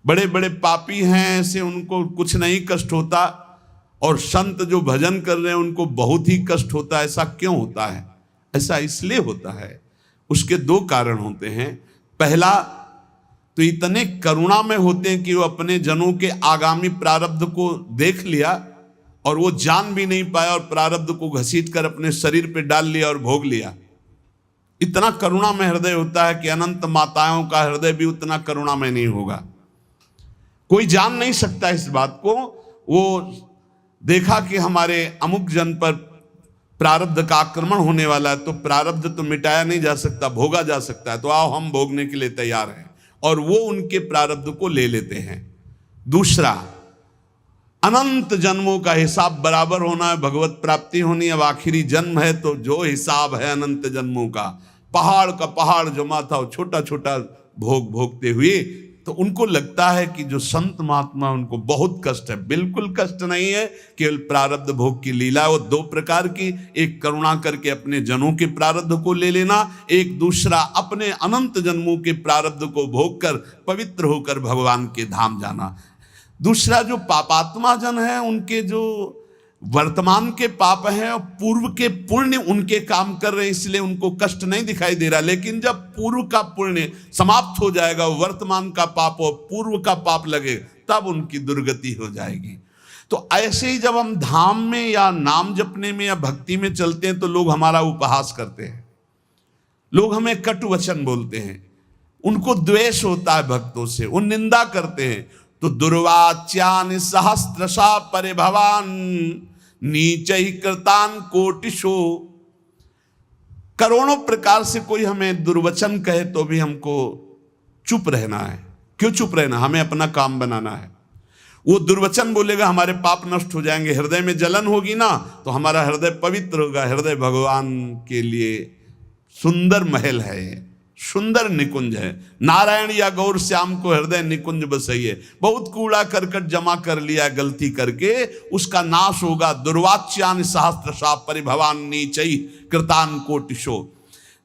[SPEAKER 1] बड़े बड़े पापी हैं ऐसे, उनको कुछ नहीं कष्ट होता, और संत जो भजन कर रहे हैं उनको बहुत ही कष्ट होता है, ऐसा क्यों होता है? ऐसा इसलिए होता है, उसके दो कारण होते हैं। पहला तो इतने करुणा में होते हैं कि वो अपने जनों के आगामी प्रारब्ध को देख लिया और वो जान भी नहीं पाया और प्रारब्ध को घसीट कर अपने शरीर पे डाल लिया और भोग लिया। इतना करुणा में हृदय होता है कि अनंत माताओं का हृदय भी उतना करुणा में नहीं होगा। कोई जान नहीं सकता इस बात को। वो देखा कि हमारे अमुक जन पर प्रारब्ध का आक्रमण होने वाला है, तो प्रारब्ध तो मिटाया नहीं जा सकता, भोगा जा सकता है, तो आओ हम भोगने के लिए तैयार हैं, और वो उनके प्रारब्ध को ले लेते हैं। दूसरा, अनंत जन्मों का हिसाब बराबर होना है, भगवत प्राप्ति होनी। अब आखिरी जन्म है तो जो हिसाब है अनंत जन्मों का, पहाड़ का पहाड़ जमा था, छोटा छोटा भोग भोगते हुए तो उनको लगता है कि जो संत महात्मा उनको बहुत कष्ट है। बिल्कुल कष्ट नहीं है, केवल प्रारब्ध भोग की लीला। वो दो प्रकार की, एक करुणा करके अपने जनों के प्रारब्ध को ले लेना, एक दूसरा अपने अनंत जन्मों के प्रारब्ध को भोग कर पवित्र होकर भगवान के धाम जाना। दूसरा जो पापात्मा जन है, उनके जो वर्तमान के पाप हैं और पूर्व के पुण्य उनके काम कर रहे हैं, इसलिए उनको कष्ट नहीं दिखाई दे रहा। लेकिन जब पूर्व का पुण्य समाप्त हो जाएगा, वर्तमान का पाप और पूर्व का पाप लगे, तब उनकी दुर्गति हो जाएगी। तो ऐसे ही जब हम धाम में या नाम जपने में या भक्ति में चलते हैं तो लोग हमारा उपहास करते हैं, लोग हमें कटु वचन बोलते हैं, उनको द्वेष होता है भक्तों से, वो निंदा करते हैं। तो दुर्वाच्यानि सहस्रशा परिभवान नीचैः कृतान कोटिशो। करोड़ों प्रकार से कोई हमें दुर्वचन कहे तो भी हमको चुप रहना है। क्यों चुप रहना? हमें अपना काम बनाना है। वो दुर्वचन बोलेगा, हमारे पाप नष्ट हो जाएंगे, हृदय में जलन होगी ना तो हमारा हृदय पवित्र होगा। हृदय भगवान के लिए सुंदर महल है, सुंदर निकुंज है। नारायण या गौर श्याम को हृदय निकुंज बसइए। बहुत कूड़ा करकट जमा कर लिया गलती करके, उसका नाश होगा। दुर्वाच्यानि सहस्रशा परिभवान नीचैः कृतान कोटिशो।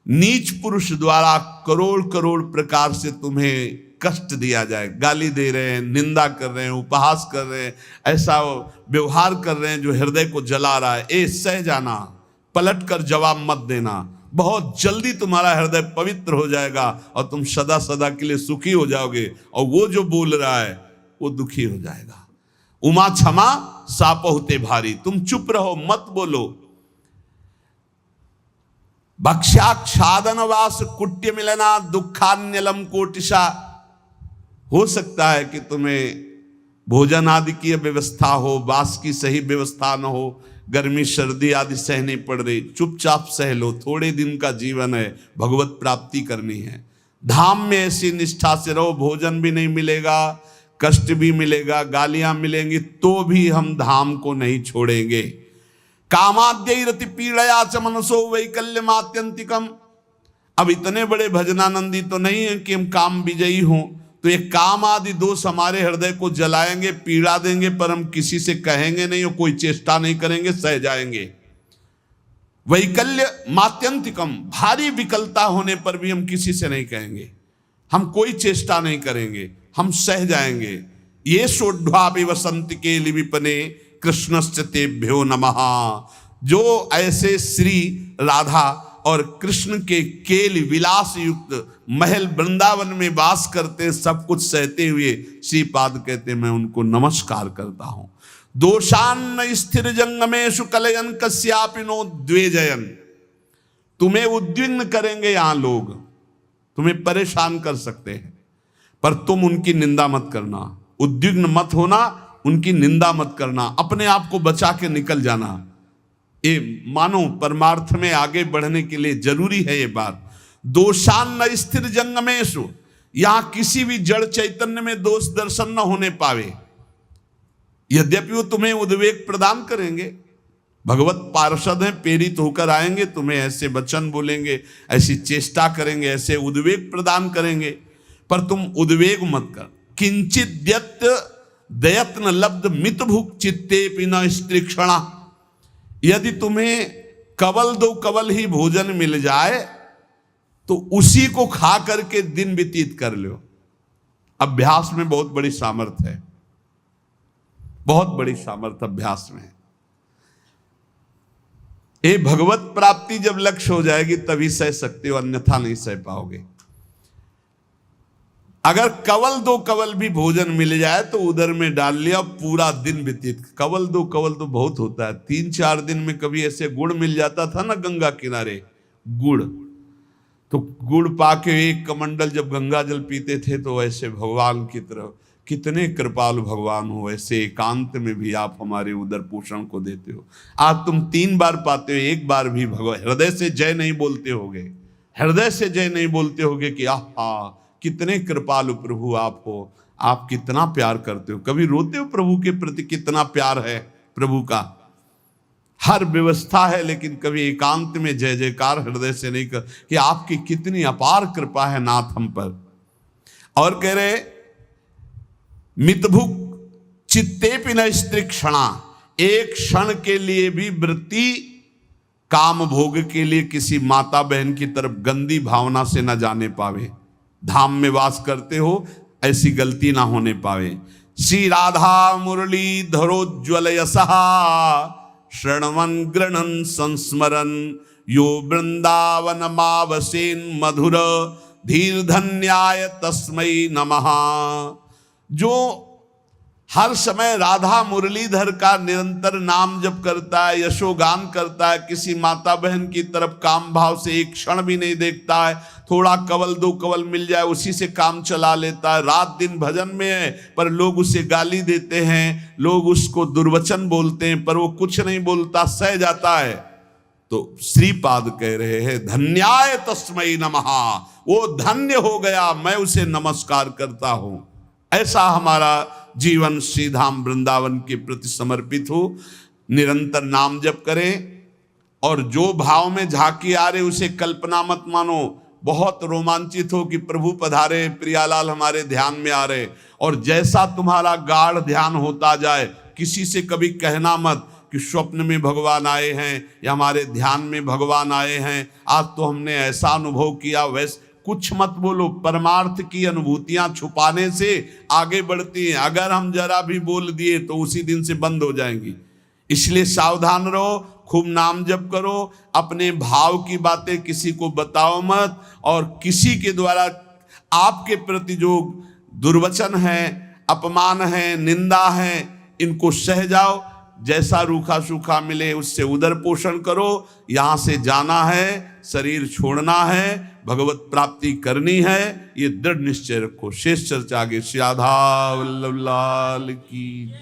[SPEAKER 1] नीच पुरुष द्वारा करोड़ करोड़ प्रकार से तुम्हें कष्ट दिया जाए, गाली दे रहे हैं, निंदा कर रहे हैं, उपहास कर रहे हैं, ऐसा व्यवहार कर रहे हैं जो हृदय को जला रहा है। ए सह जाना, पलट कर जवाब मत देना। बहुत जल्दी तुम्हारा हृदय पवित्र हो जाएगा और तुम सदा सदा के लिए सुखी हो जाओगे, और वो जो बोल रहा है वो दुखी हो जाएगा। उमा क्षमा सापहुते भारी। तुम चुप रहो, मत बोलो। भक्ष्याक्षादन वास कुट्य मिलना दुखान्यलम कोटिशा। हो सकता है कि तुम्हें भोजन आदि की व्यवस्था हो, वास की सही व्यवस्था न हो, गर्मी सर्दी आदि सहनी पड़ रही, चुपचाप सह लो। थोड़े दिन का जीवन है, भगवत प्राप्ति करनी है। धाम में ऐसी निष्ठा से रहो, भोजन भी नहीं मिलेगा, कष्ट भी मिलेगा, गालियां मिलेंगी, तो भी हम धाम को नहीं छोड़ेंगे। कामाद्यैरति पीड़या च मनसो वैकल्यमात्यंतिकम। अब इतने बड़े भजनानंदी तो नहीं है कि हम काम विजयी हों, तो ये काम आदि दोष हमारे हृदय को जलाएंगे, पीड़ा देंगे, पर हम किसी से कहेंगे नहीं और कोई चेष्टा नहीं करेंगे, सह जाएंगे। वैकल्य मात्यंतिकम, भारी विकलता होने पर भी हम किसी से नहीं कहेंगे, हम कोई चेष्टा नहीं करेंगे, हम सह जाएंगे। ये सोढ़्वापि वसंत के लिविपने कृष्णश्च तेभ्यो नमः। जो ऐसे श्री राधा और कृष्ण के केल विलास युक्त महल वृंदावन में वास करते, सब कुछ सहते हुए श्रीपाद कहते मैं उनको नमस्कार करता हूं। दोषान्न स्थिर जंगमेशु कलयन कस्यापि नो द्वेजयन। तुम्हें उद्विग्न करेंगे यहां लोग, तुम्हें परेशान कर सकते हैं, पर तुम उनकी निंदा मत करना, उद्विग्न मत होना, उनकी निंदा मत करना, अपने आप को बचा के निकल जाना। ये मानो परमार्थ में आगे बढ़ने के लिए जरूरी है ये बात। दोषान्न स्थिर जंगमेशु, यहां किसी भी जड़ चैतन्य में दोष दर्शन न होने पावे। यद्यपि वो तुम्हें उद्वेग प्रदान करेंगे, भगवत पार्षद हैं, प्रेरित होकर आएंगे, तुम्हें ऐसे वचन बोलेंगे, ऐसी चेष्टा करेंगे, ऐसे उद्वेग प्रदान करेंगे, पर तुम उद्वेग मत कर। किंचित दयत्न लब्ध मित भुक चित्ते पिन स्त्रीक्षणा। यदि तुम्हें कवल दो कवल ही भोजन मिल जाए तो उसी को खा करके दिन व्यतीत कर लो। अभ्यास में बहुत बड़ी सामर्थ्य है, बहुत बड़ी सामर्थ्य अभ्यास में है। ये भगवत प्राप्ति जब लक्ष्य हो जाएगी तभी सह सकते हो, अन्यथा नहीं सह पाओगे। अगर कवल दो कवल भी भोजन मिल जाए तो उधर में डाल लिया, पूरा दिन व्यतीत। कवल दो कवल तो बहुत होता है, 3-4 दिन में कभी ऐसे गुड़ मिल जाता था ना गंगा किनारे, गुड़, तो गुड़ पाके एक कमंडल जब गंगा जल पीते थे तो ऐसे भगवान की तरफ, कितने कृपालु भगवान हो, ऐसे एकांत में भी आप हमारे उदर पोषण को देते हो। आज तुम 3 बार पाते हो, एक बार भी भगवान हृदय से जय नहीं बोलते होगे, हृदय से जय नहीं बोलते होगे कि आहा कितने कृपालु प्रभु आप हो, आप कितना प्यार करते हो। कभी रोते हो प्रभु के प्रति? कितना प्यार है प्रभु का, हर व्यवस्था है, लेकिन कभी एकांत में जय जयकार हृदय से नहीं कर कि आपकी कितनी अपार कृपा है नाथ हम पर। और कह रहे मितभुक चित्तेपि न स्त्री क्षणा, एक क्षण के लिए भी वृत्ति काम भोग के लिए किसी माता बहन की तरफ गंदी भावना से न जाने पावे। धाम में वास करते हो, ऐसी गलती ना होने पावे। श्री राधा मुरली धरोज्वल यशहा, श्रणवन गृणन संस्मरन, यो वृंदावन मावसेन मधुर, धीर धन्याय तस्मै नमः। जो हर समय राधा मुरलीधर का निरंतर नाम जप करता है, यशोगान करता है, किसी माता बहन की तरफ काम भाव से एक क्षण भी नहीं देखता है, थोड़ा कवल दो कवल मिल जाए उसी से काम चला लेता है, रात दिन भजन में है पर लोग उसे गाली देते हैं, लोग उसको दुर्वचन बोलते हैं, पर वो कुछ नहीं बोलता, सह जाता है। तो श्रीपाद कह रहे हैं धन्याय तस्मै नमः, वो धन्य हो गया, मैं उसे नमस्कार करता हूं। ऐसा हमारा जीवन श्री धाम वृंदावन के प्रति समर्पित हो, निरंतर नाम जप करें, और जो भाव में झांकी आ रहे उसे कल्पना मत मानो। बहुत रोमांचित हो कि प्रभु पधारे, प्रियालाल हमारे ध्यान में आ रहे, और जैसा तुम्हारा गाढ़ ध्यान होता जाए, किसी से कभी कहना मत कि स्वप्न में भगवान आए हैं या हमारे ध्यान में भगवान आए हैं, आज तो हमने ऐसा अनुभव किया, वैसे कुछ मत बोलो। परमार्थ की अनुभूतियां छुपाने से आगे बढ़ती हैं, अगर हम जरा भी बोल दिए तो उसी दिन से बंद हो जाएंगी। इसलिए सावधान रहो, खूब नाम जप करो, अपने भाव की बातें किसी को बताओ मत, और किसी के द्वारा आपके प्रति जो दुर्वचन है, अपमान है, निंदा है, इनको सह जाओ। जैसा रूखा सूखा मिले उससे उदर पोषण करो। यहाँ से जाना है, शरीर छोड़ना है, भगवत प्राप्ति करनी है, ये दृढ़ निश्चय रखो। शेष चर्चा आगे। श्री राधा वल्लभ लाल की।